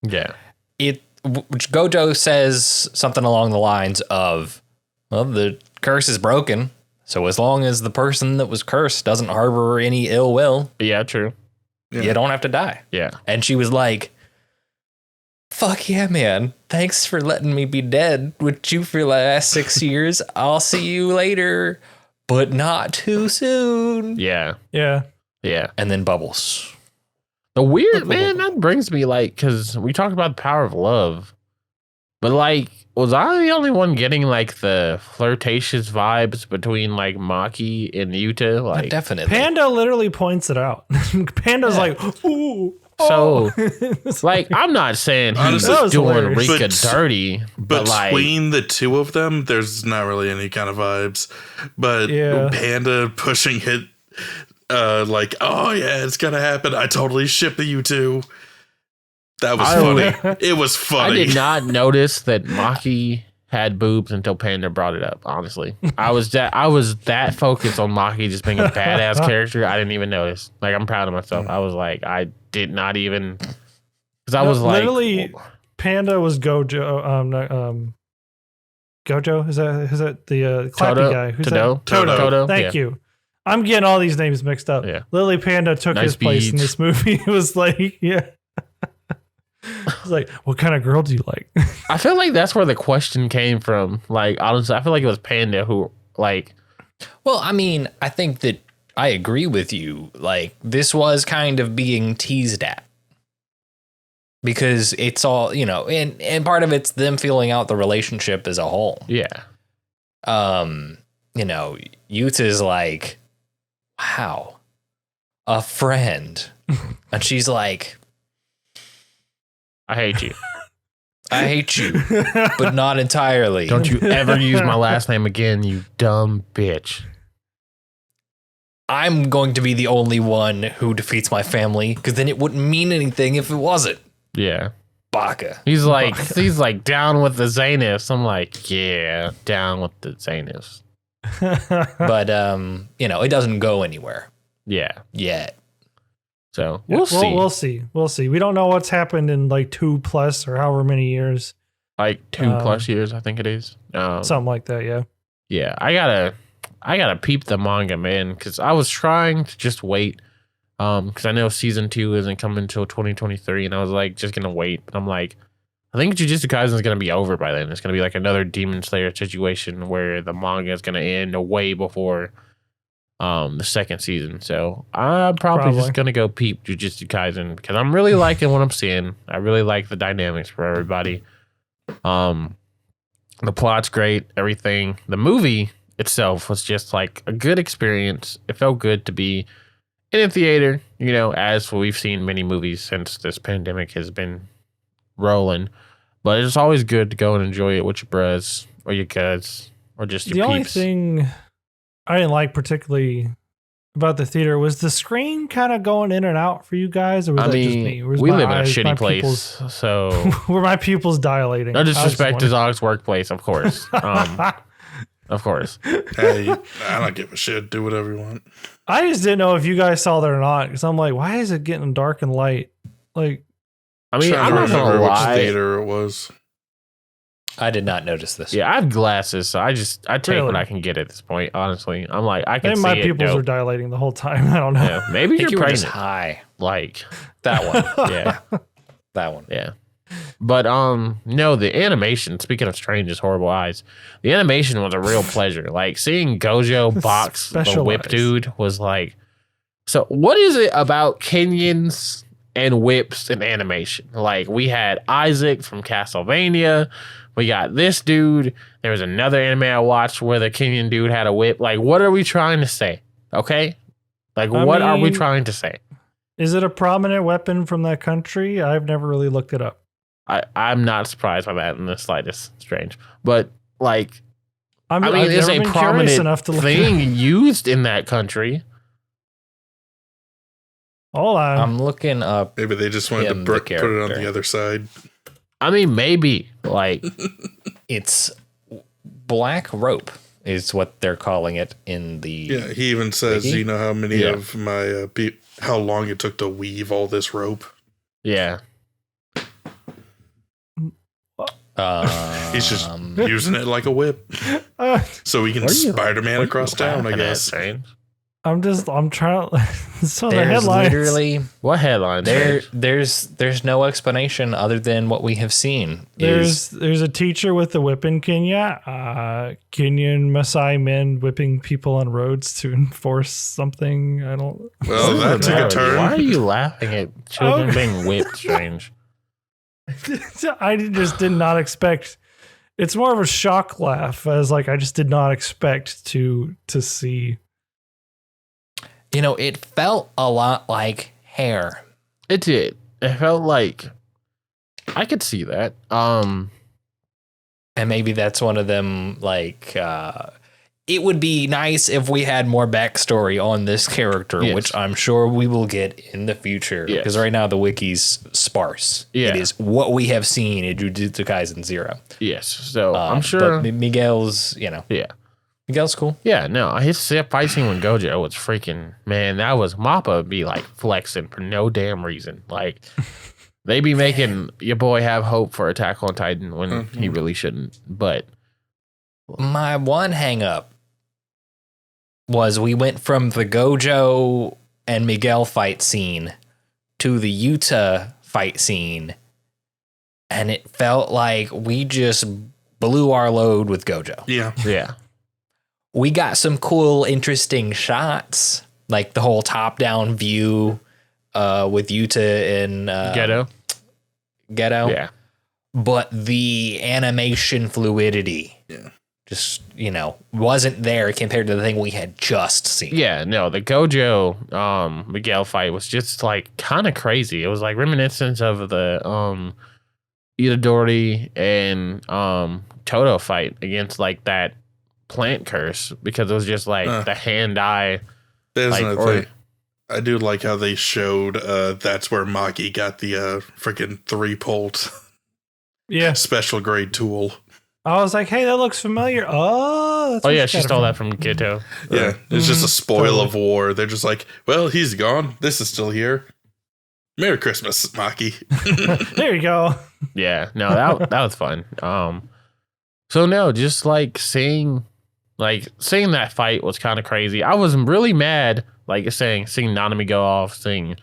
Yeah. Which Gojo says something along the lines of, well, the curse is broken, so as long as the person that was cursed doesn't harbor any ill will, Yeah, true. Yeah. you don't have to die. Yeah. And she was like, fuck yeah, man. Thanks for letting me be dead with you for the last 6 years. I'll see you later, but not too soon. Yeah. Yeah. Yeah. And then bubbles. The weird, man, that brings me because we talked about the power of love, but was I the only one getting the flirtatious vibes between Maki and Yuta? Definitely. Panda literally points it out. Panda's like, ooh. So, Oh. I'm not saying he's Honestly, that was doing hilarious. Rika But between Between the two of them, there's not really any kind of vibes. But Yeah. Panda pushing it, oh yeah, it's gonna happen. I totally ship you two. That was funny. It was I funny. did not notice that Maki had boobs until Panda brought it up. Honestly, I was that focused on Maki just being a badass character. I didn't even notice. I'm proud of myself. I was I did not even because I was literally Panda was Gojo. Gojo is that the clappy Toto, guy? Who's Todo, that? Todo. Thank Yeah. you. I'm getting all these names mixed up. Yeah. Lily Panda took Nice his place in beach. this movie. It was yeah. It's what kind of girl do you like? I feel like that's where the question came from. Honestly, I feel like it was Panda who Well, I mean, I think that I agree with you. This was kind of being teased at. Because it's all, and part of it's them feeling out the relationship as a whole. yeah. Yuta's like, wow. a friend. And she's like, I hate you. I hate you, but not entirely. Don't you ever use my last name again, you dumb bitch. I'm going to be the only one who defeats my family, because then it wouldn't mean anything if it wasn't. Yeah. Baka. He's like down with the Zanus. I'm like, yeah, down with the Zanus. But it doesn't go anywhere Yeah. yet. So we'll see. We'll see. We don't know what's happened in like 2+ or however many years. Like 2+ years, I think it is. Something like that, yeah. Yeah, I gotta peep the manga, man, because I was trying to just wait. Because I know season 2 isn't coming until 2023, and I was like, just gonna wait. But I'm like, I think Jujutsu Kaisen is gonna be over by then. It's gonna be like another Demon Slayer situation where the manga is gonna end way before the second season. So I'm probably just gonna go peep Jujutsu Kaisen because I'm really liking what I'm seeing. I really like the dynamics for everybody. The plot's great, everything. The movie itself was just like a good experience. It felt good to be in a theater, as we've seen many movies since this pandemic has been rolling. But it's always good to go and enjoy it with your bros or your cuds or just your peeps. The only thing I didn't like particularly about the theater was the screen kind of going in and out for you guys, or was that just me? We live in a shitty place, so were my pupils dilating? No disrespect to Zog's workplace, of course. Of course. Hey, I don't give a shit. Do whatever you want. I just didn't know if you guys saw that or not, because I'm like, why is it getting dark and light? Like, I'm not gonna lie. Which theater it was. I did not notice this. Yeah, I have glasses, so I take what I can get at this point. Honestly, I'm like, I can see my it. pupils were dilating the whole time. I don't know. Yeah, maybe you're just high. Like that one. Yeah, that one. Yeah. But no, the animation, speaking of Strange's horrible eyes, the animation was a real pleasure. Like seeing Gojo box the whip dude was like, so what is it about Kenyans and whips in animation? Like we had Isaac from Castlevania, we got this dude, there was another anime I watched where the Kenyan dude had a whip. Like what are we trying to say? Okay? Like what are we trying to say? Is it a prominent weapon from that country? I've never really looked it up. I'm not surprised by that in the slightest. Strange, but like, it's a prominent thing used in that country. Hold on, I'm looking up. Maybe they just wanted to put it on the other side. I mean, maybe like it's black rope is what they're calling it in the. Yeah, he even says, you know how many of my how long it took to weave all this rope. Yeah. He's just using it like a whip, so we can Spider-Man across town. I guess. I'm trying to. So there's the headlines. Literally what headline? There's no explanation other than what we have seen. There's a teacher with a whip in Kenya. Kenyan Maasai men whipping people on roads to enforce something. I don't. Well, that took a turn. Why are you laughing at children being whipped? Strange. I just did not expect. It's more of a shock laugh, as like I just did not expect to see. It felt a lot like hair. It did. It felt like I could see that. And maybe that's one of them. Like, it would be nice if we had more backstory on this character, which I'm sure we will get in the future. Because right now the wiki's sparse. Yeah. It is what we have seen in Jujutsu Kaisen 0. Yes. So I'm sure. But Miguel's, Yeah. Miguel's cool. Yeah, no, his fight scene with Gojo was freaking, man, that was Mappa be like flexing for no damn reason. Like, they be making your boy have hope for Attack on Titan when he really shouldn't. But my one hang up was we went from the Gojo and Miguel fight scene to the Yuta fight scene, and it felt like we just blew our load with Gojo. Yeah. Yeah. We got some cool, interesting shots, like the whole top-down view with Yuta and Ghetto. Yeah. But the animation fluidity just, wasn't there compared to the thing we had just seen. Yeah, no, the Gojo Miguel fight was just like kind of crazy. It was like reminiscent of the Itadori and Toto fight against like that plant curse, because it was just like the hand-eye. There's like, another thing. I do like how they showed that's where Maki got the freaking 3-bolt special grade tool. I was like, hey, that looks familiar. Oh, that's yeah, she stole that from Ghetto. Yeah, it's just a spoil of war. They're just like, well, he's gone. This is still here. Merry Christmas, Maki. There you go. Yeah, no, that was fun. So no, just like seeing that fight was kind of crazy. I was really mad, like seeing Nanami go off, seeing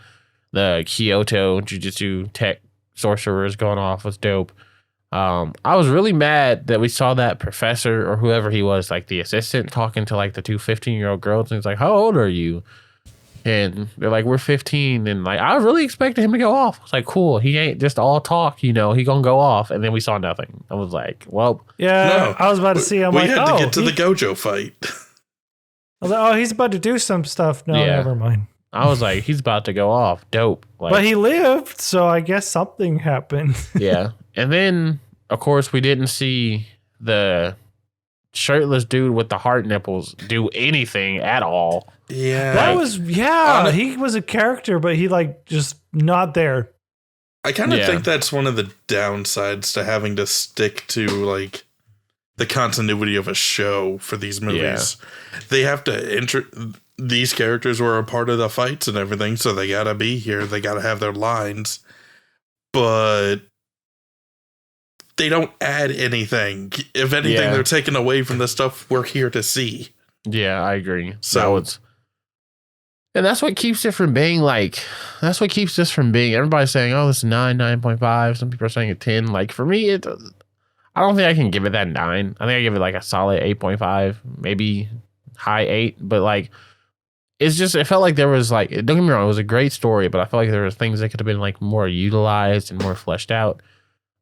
the Kyoto Jujutsu Tech sorcerers going off was dope. I was really mad that we saw that professor or whoever he was, like the assistant, talking to like the two 15-year-old girls, and he's like, how old are you? And they're like, we're 15. And like, I really expected him to go off. I was like, cool, he ain't just all talk, he gonna go off. And then we saw nothing. I was like, well, yeah, I was about to see. We had to get to the Gojo fight. I was like, oh, he's about to do some stuff. No, never mind. I was like, he's about to go off. Dope. Like, but he lived, so I guess something happened. Yeah. And then, of course, we didn't see the shirtless dude with the heart nipples do anything at all. Yeah. That was, he was a character, but he like just not there. I kind of think that's one of the downsides to having to stick to like the continuity of a show for these movies. Yeah. They have to these characters were a part of the fights and everything, so they gotta be here. They gotta have their lines, but they don't add anything. If anything, they're taking away from the stuff we're here to see. Yeah, I agree. So and that's what keeps it from being like, everybody's saying, oh, this is 9.5. Some people are saying a 10. Like for me, I don't think I can give it that 9. I think I give it like a solid 8.5, maybe high 8. But like, it felt like there was like, don't get me wrong, it was a great story, but I felt like there was things that could have been like more utilized and more fleshed out.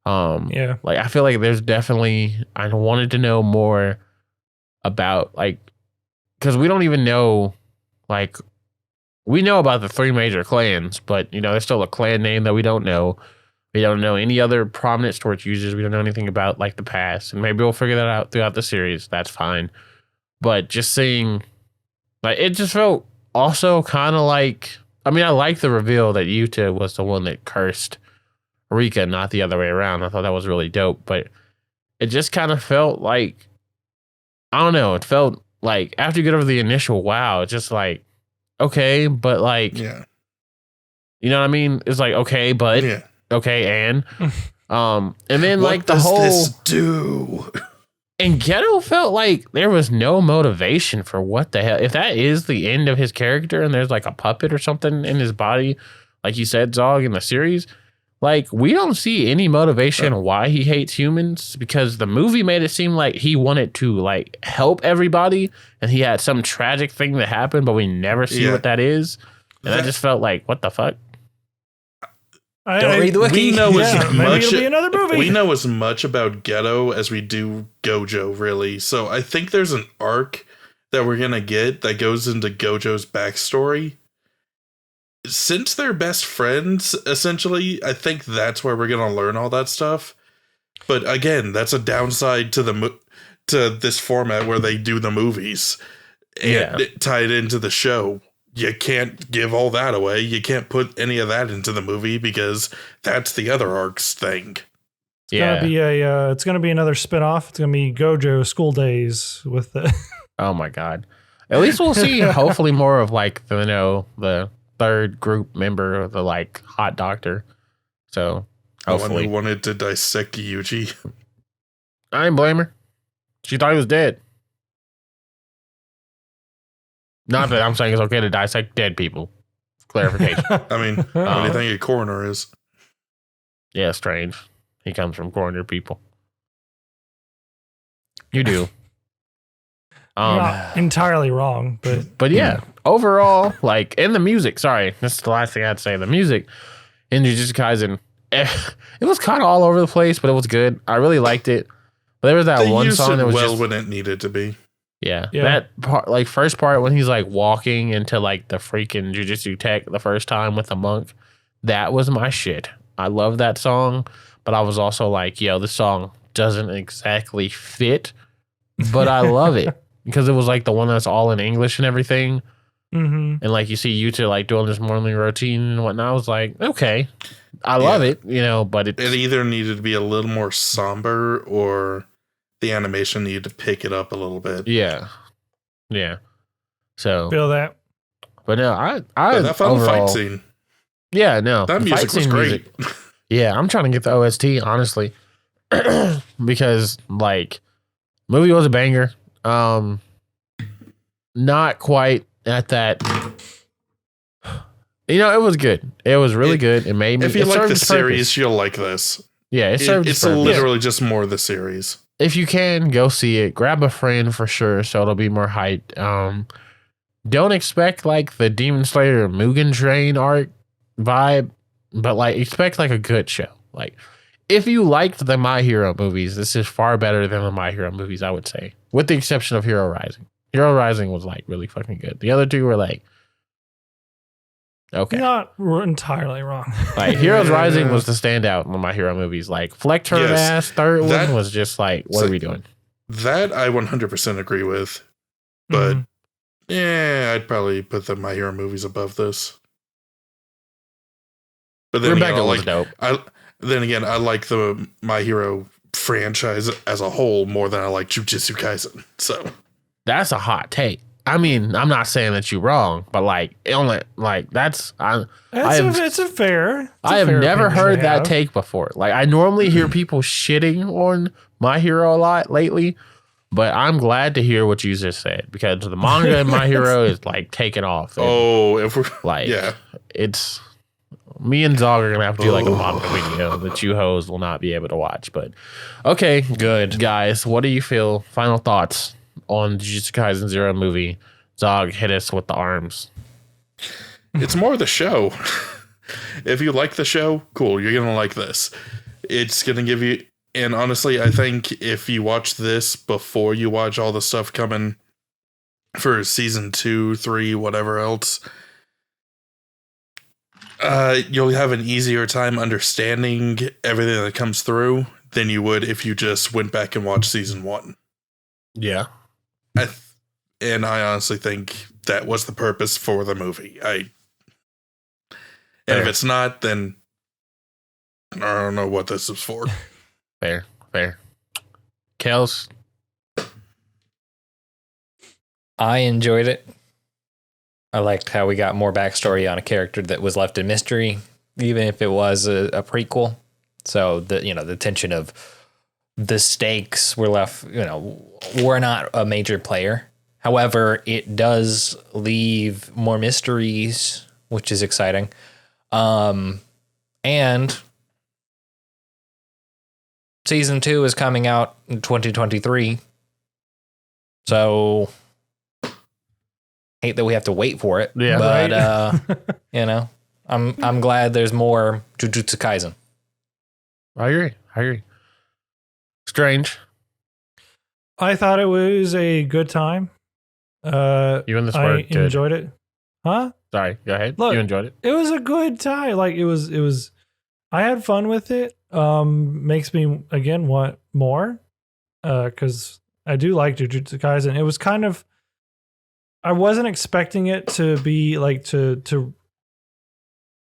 Like I feel like there's definitely, I wanted to know more about like, because we don't even know, like, we know about the 3 major clans, but there's still a clan name that we don't know. We don't know any other prominent storage users. We don't know anything about like the past, and maybe we'll figure that out throughout the series. That's fine. But just seeing, like, it just felt also kind of like, I mean, I like the reveal that Yuta was the one that cursed Rika, not the other way around. I thought that was really dope, but it just kind of felt like, I don't know, it felt like after you get over the initial wow, it's just like, okay, but like, you know what I mean? It's like, okay, but okay, and then what like the does whole this do? And Ghetto felt like there was no motivation for what the hell. If that is the end of his character and there's like a puppet or something in his body, like you said, Zog, in the series, like we don't see any motivation why he hates humans, because the movie made it seem like he wanted to like help everybody and he had some tragic thing that happened, but we never see what that is. And I just felt like, what the fuck? Don't read the wiki. We know maybe it'll be another movie. We know as much about Ghetto as we do Gojo, really. So I think there's an arc that we're gonna get that goes into Gojo's backstory. Since they're best friends, essentially, I think that's where we're gonna learn all that stuff. But again, that's a downside to this format where they do the movies and tie it into the show. You can't give all that away. You can't put any of that into the movie because that's the other arc's thing. It's gonna be another spinoff. It's gonna be Gojo School Days with the. Oh my god! At least we'll see. Hopefully, more of like the third group member, the like hot doctor. So hopefully, the one who wanted to dissect Yuji. I didn't blame her. She thought he was dead. Not that I'm saying it's okay to dissect dead people. Clarification. I mean, what do you think a coroner is? Yeah, strange. He comes from coroner people. You do. Not entirely wrong, but yeah, overall, like, in the music, sorry, this is the last thing I had to say. The music in Jujutsu Kaisen, it was kind of all over the place, but it was good. I really liked it. there was that They one used song it that was well just when it needed to be. yeah, Yeah. that part, like first part when he's like walking into like the freaking Jujutsu Tech the first time with the monk, that was my shit. I love that song, but I was also like, yo, this song doesn't exactly fit, but I love it because it was like the one that's all in English and everything. Mm-hmm. And like you see Yuta like doing this morning routine and whatnot. I was like, okay, I love it, you know, but It either needed to be a little more somber or the animation needed to pick it up a little bit. yeah. So, Feel that. but no, I But that final overall, fight scene, yeah, no, that the music fight was scene great. Yeah, I'm trying to get the OST, honestly. Because like movie was a banger. Not quite at that. You know, it was good. It was really good. It made me. If you it like served the its purpose. series, you'll like this. Yeah, it served its It's purpose. literally just more of the series. If you can, go see it. Grab a friend for sure, so it'll be more hyped. Don't expect like the Demon Slayer Mugen Train arc vibe, but like expect like a good show. Like if you liked the My Hero movies, this is far better than the My Hero movies, I would say, with the exception of Hero Rising. Hero Rising was like really fucking good. The other two were like okay. Not entirely wrong. Like Heroes Rising was the standout in the My Hero movies. Like Fleck Turn Yes. ass third That- one was just like, what so- are we doing? That I 100% agree with. But Mhm. yeah, I'd probably put the My Hero movies above this. But then Rebecca again, was dope. I like the My Hero franchise as a whole more than I like Jujutsu Kaisen. So That's a hot take. I mean, I'm not saying that you're wrong, but like, it only like that's I It's a fair. it's a I have fair never opinion heard to that have. take before. Like, I normally hear people shitting on My Hero a lot lately, but I'm glad to hear what you just said because the manga in My Hero is like taking off. And, if we're like, yeah. it's me and Zog are gonna have to do like a Oh. manga video that you hoes will not be able to watch. But okay, Good. guys, what do you feel? Final thoughts on Jujutsu Kaisen Zero movie? Zog, hit us with the arms. It's more the show. If you like the show, cool, you're gonna like this. It's gonna give you, and honestly, I think if you watch this before you watch all the stuff coming for season 2, 3, whatever else, you'll have an easier time understanding everything that comes through than you would if you just went back and watched season 1. Yeah. And I honestly think that was the purpose for the movie. And if Fair. it's not, then I don't know what this is for. Fair. Kelz. I enjoyed it. I liked how we got more backstory on a character that was left in mystery, even if it was a prequel. So the tension of the stakes were left, we're not a major player. However, it does leave more mysteries, which is exciting. And season 2 is coming out in 2023. So hate that we have to wait for it. Yeah. But I'm glad there's more Jujutsu Kaisen. I agree. Strange. I thought it was a good time. You and this I word good. enjoyed it. Huh? Sorry, go ahead. Look, you enjoyed it? It was a good time. Like it was I had fun with it. Makes me again want more. Cause I do like Jujutsu Kaisen. It was kind of, I wasn't expecting it to be like to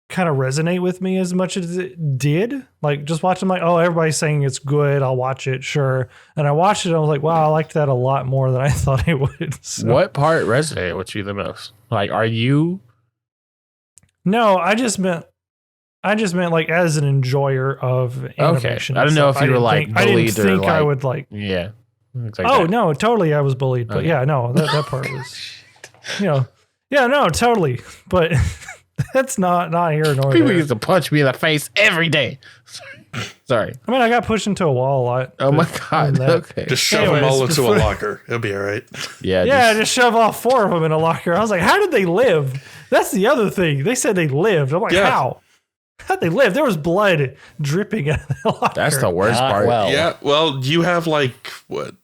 kind of resonate with me as much as it did. Like just watching, like, oh, everybody's saying it's good, I'll watch it, sure. And I watched it, and I was like, wow, I liked that a lot more than I thought I would. So. What part resonated with you the most? Like, are you? No, I just meant like as an enjoyer of animation. I and don't know stuff. if you were like I didn't bullied or think I like, would like. yeah. Things like Oh that. no, totally, I was bullied. But Okay. yeah, no, that part was, yeah, no, totally. But that's not here nor People there. used to punch me in the face every day. Sorry. I mean, I got pushed into a wall a lot. Oh my but god. that- Okay. Just shove them all Anyways, into a before- locker. It'll be all right. Yeah. Yeah, I just shove all 4 of them in a locker. I was like, how did they live? That's the other thing. They said they lived. I'm like, Yeah. how? How'd they live? There was blood dripping out of the locker. That's the worst Not part. well. Yeah, well, you have like what,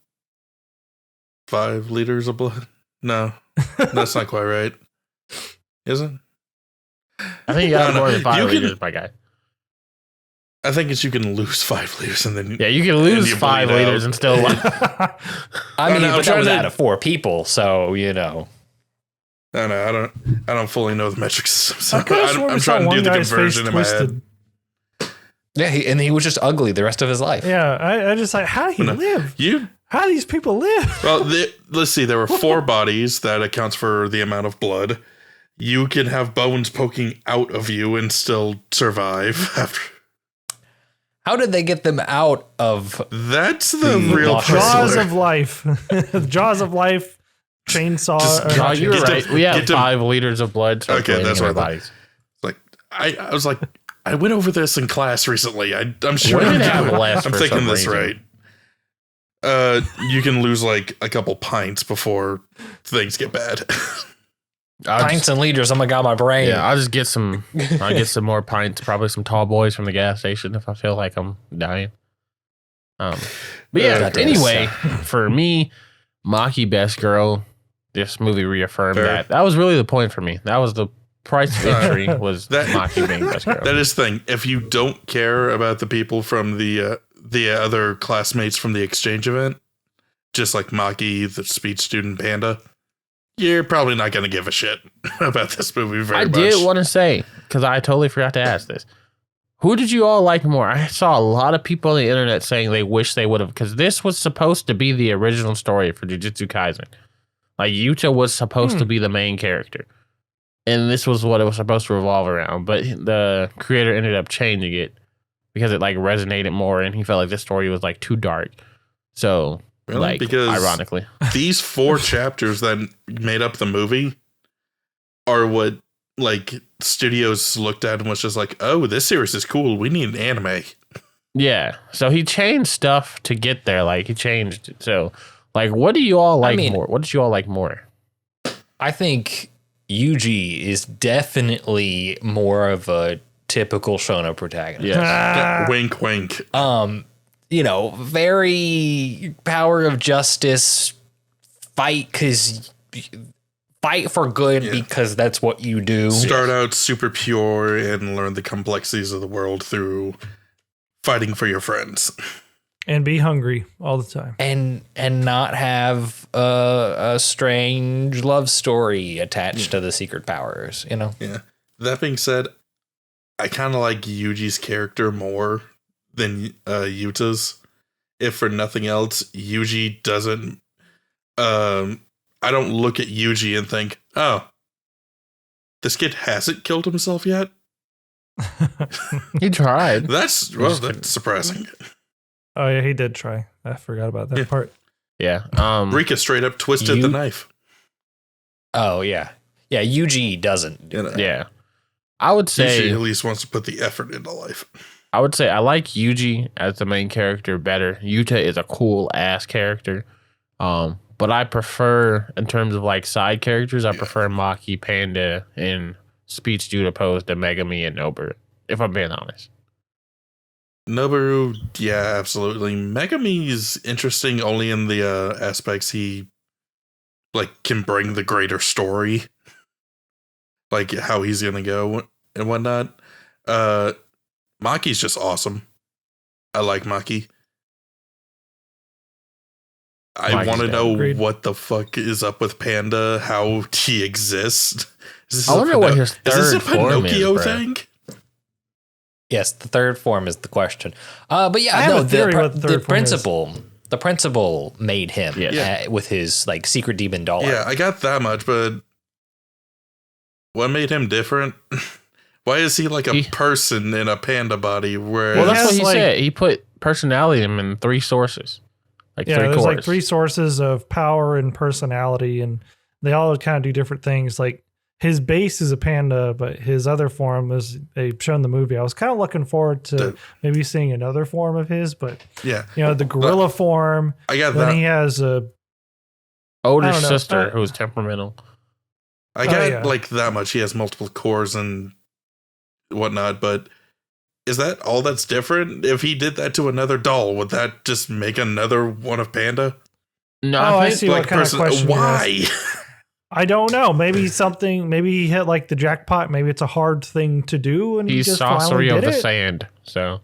5 liters of blood? No, that's not quite right. Is it? I think you got No, more than 5 you can- liters, my guy. I think it's you can lose 5 liters and then Yeah, you can and lose you 5 bleed liters out. and still. I Oh, mean, no, I'm but that trying was to- out of 4 people, so I don't fully know the metric system. So I could've sworn I'm we saw trying to do one the guy's face conversion in my head. twisted. Yeah, and he was just ugly the rest of his life. Yeah, I just like, how do he No. live? You How do these people live? well, let's see. There were 4 bodies that accounts for the amount of blood. You can have bones poking out of you and still survive. After How did they get them out of? that's the real Jaws Jaws puzzler. of life. Jaws of life. Chainsaw. Just or get- Oh, not you're get to- right. We have get to- 5 liters of blood circulating that's in our what I thought. bodies. Like I was like, I went over this in class recently. I'm sure Women I'm, have doing- less I'm for thinking some this reason. right. You can lose like a couple pints before things get bad. I'll Pints just, and liters. Oh my god, my brain. yeah, I'll just get some. I'll get some more pints. Probably some tall boys from the gas station if I feel like I'm dying. But yeah. Okay. Anyway, for me, Maki best girl. This movie reaffirmed Fair. that was really the point for me. That was the price of entry was That- Maki being best girl. That is the thing. If you don't care about the people from the other classmates from the exchange event, just like Maki, the speech student Panda, you're probably not going to give a shit about this movie very I much. did want to say, because I totally forgot to ask this. Who did you all like more? I saw a lot of people on the internet saying they wish they would have, because this was supposed to be the original story for Jujutsu Kaisen. Like, Yuta was supposed to be the main character. And this was what it was supposed to revolve around. But the creator ended up changing it because it, like, resonated more, and he felt like this story was, like, too dark. So, Really? like, Because ironically. these 4 chapters that made up the movie are what like studios looked at and was just like, oh, this series is cool. We need an anime. Yeah. So he changed stuff to get there. Like, he changed it. So, like, what do you all like more? What did you all like more? I think Yuji is definitely more of a typical shonen protagonist. Yes. Ah, Wink, wink. You know, very power of justice, fight for good Yeah. because that's what you do. Start out super pure and learn the complexities of the world through fighting for your friends. and be hungry all the time. And not have a strange love story attached to the secret powers, you know? Yeah. That being said, I kind of like Yuji's character more than Yuta's. If for nothing else, Yuji doesn't. I don't look at Yuji and think, oh, this kid hasn't killed himself yet. He tried. That's surprising. Oh yeah, he did try. I forgot about that Yeah. part. Yeah. Rika straight up twisted the knife. Oh, yeah. Yeah, Yuji doesn't. You know? Yeah. I would Yuji say at least wants to put the effort into life. I like Yuji as the main character better. Yuta is a cool ass character. But I prefer, in terms of like side characters, I prefer Maki, Panda, and Speech Dude opposed to Megami and Nobu, if I'm being honest. Noboru, yeah, absolutely. Megami is interesting only in the aspects he like can bring the greater story, like how he's gonna go and whatnot. Maki's just awesome. I like Maki. I Maki's want to down. know Agreed. what the fuck is up with Panda, how he exists. Is this I a wonder what his is this a third form is, Pinocchio bro. thing? Yes, the third form is the question. But I yeah, have no, a theory what the third form is. the principal made him Yes. with his like secret demon dollar. Yeah, I got that much, but what made him different? Why is he like a person in a panda body? Where Well, that's has, what he like- said. He put personality in him in 3 sources. Like Yeah, 3 there's cores. like 3 sources of power and personality, and they all kind of do different things. Like his base is a panda, but his other form is they've shown the movie. I was kind of looking forward to maybe seeing another form of his, but yeah, the gorilla form. I got Then that. he has a Older I don't know. sister who's temperamental. I got yeah. like that much. He has multiple cores and whatnot, but is that all that's different? If he did that to another doll, would that just make another one of Panda? No, I see what kind of question. Why? I don't know. Maybe he hit like the jackpot. Maybe it's a hard thing to do, and he's just sorcery of the it. sand. So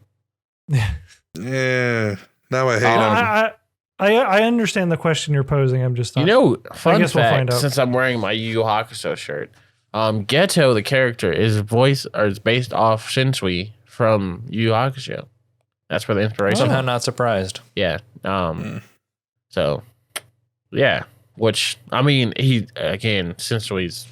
Yeah. Now I hate him. I understand the question you're posing. I'm just fun fact. We'll find out. Since I'm wearing my Yu Yu Hakusho shirt, Geto the character is based off Shinsui from Yu Yu Hakusho. That's where the inspiration. Somehow not surprised. Yeah. So, yeah. Which I mean, he again Shinsui's.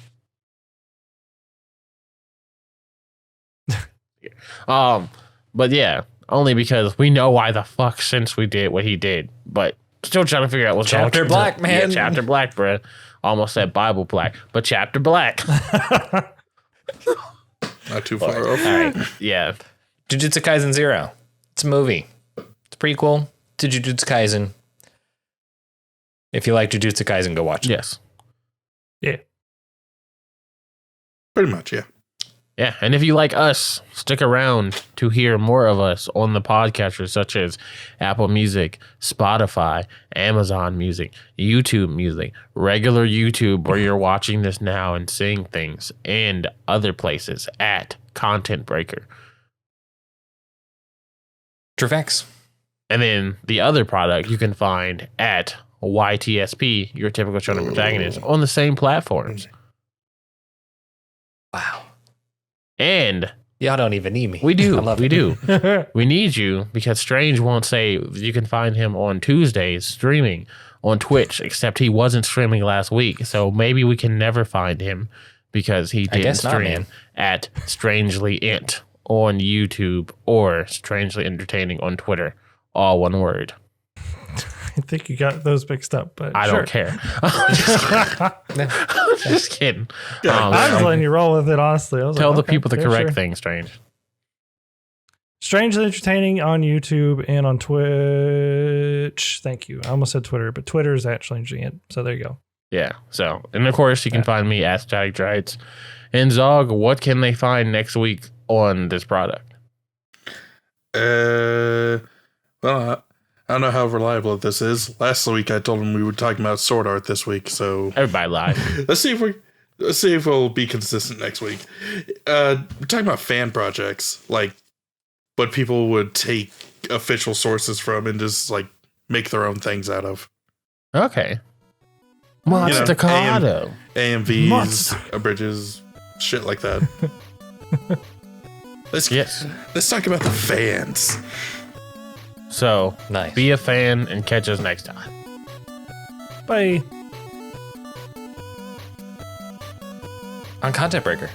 But yeah, only because we know why the fuck Shinsui did what he did, but still trying to figure out what's Chapter Black, man. Yeah, Chapter Black, bro. Almost said Bible Black, but Chapter Black. Not too far off. All right. Yeah. Jujutsu Kaisen 0. It's a movie. It's a prequel to Jujutsu Kaisen. If you like Jujutsu Kaisen, go watch it. Yes. Yeah. Pretty much, yeah. Yeah, and if you like us, stick around to hear more of us on the podcasters such as Apple Music, Spotify, Amazon Music, YouTube Music, regular YouTube where you're watching this now and seeing things, and other places at Content Breaker. Trifex. And then the other product you can find at YTSP, your typical Shonen Protagonist, on the same platforms. Wow. And y'all don't even need me. we do. I love we it. do. We need you because Strange won't say you can find him on Tuesdays streaming on Twitch, except he wasn't streaming last week. So maybe we can never find him because he didn't stream at Strangely Int on YouTube or Strangely Entertaining on Twitter. All one word. I think you got those mixed up, but I don't care. I'm just kidding. I was letting you roll with it, honestly. I was tell like, the okay, people the correct sure. thing, Strange. Strangely Entertaining on YouTube and on Twitch. Thank you. I almost said Twitter, but Twitter is actually Int. So there you go. Yeah. So, and of course, you can find me at Static Drites. And Zog, what can they find next week on this product? Well, I don't know how reliable this is. Last week I told him we were talking about sword art this week, so Everybody lied. let's see if we'll be consistent next week. We're talking about fan projects, like what people would take official sources from and just like make their own things out of. Okay. Monster Staccato. AMVs, abridges, shit like that. Let's talk about the fans. So, Nice. be a fan and catch us next time. Bye. On Content Breaker.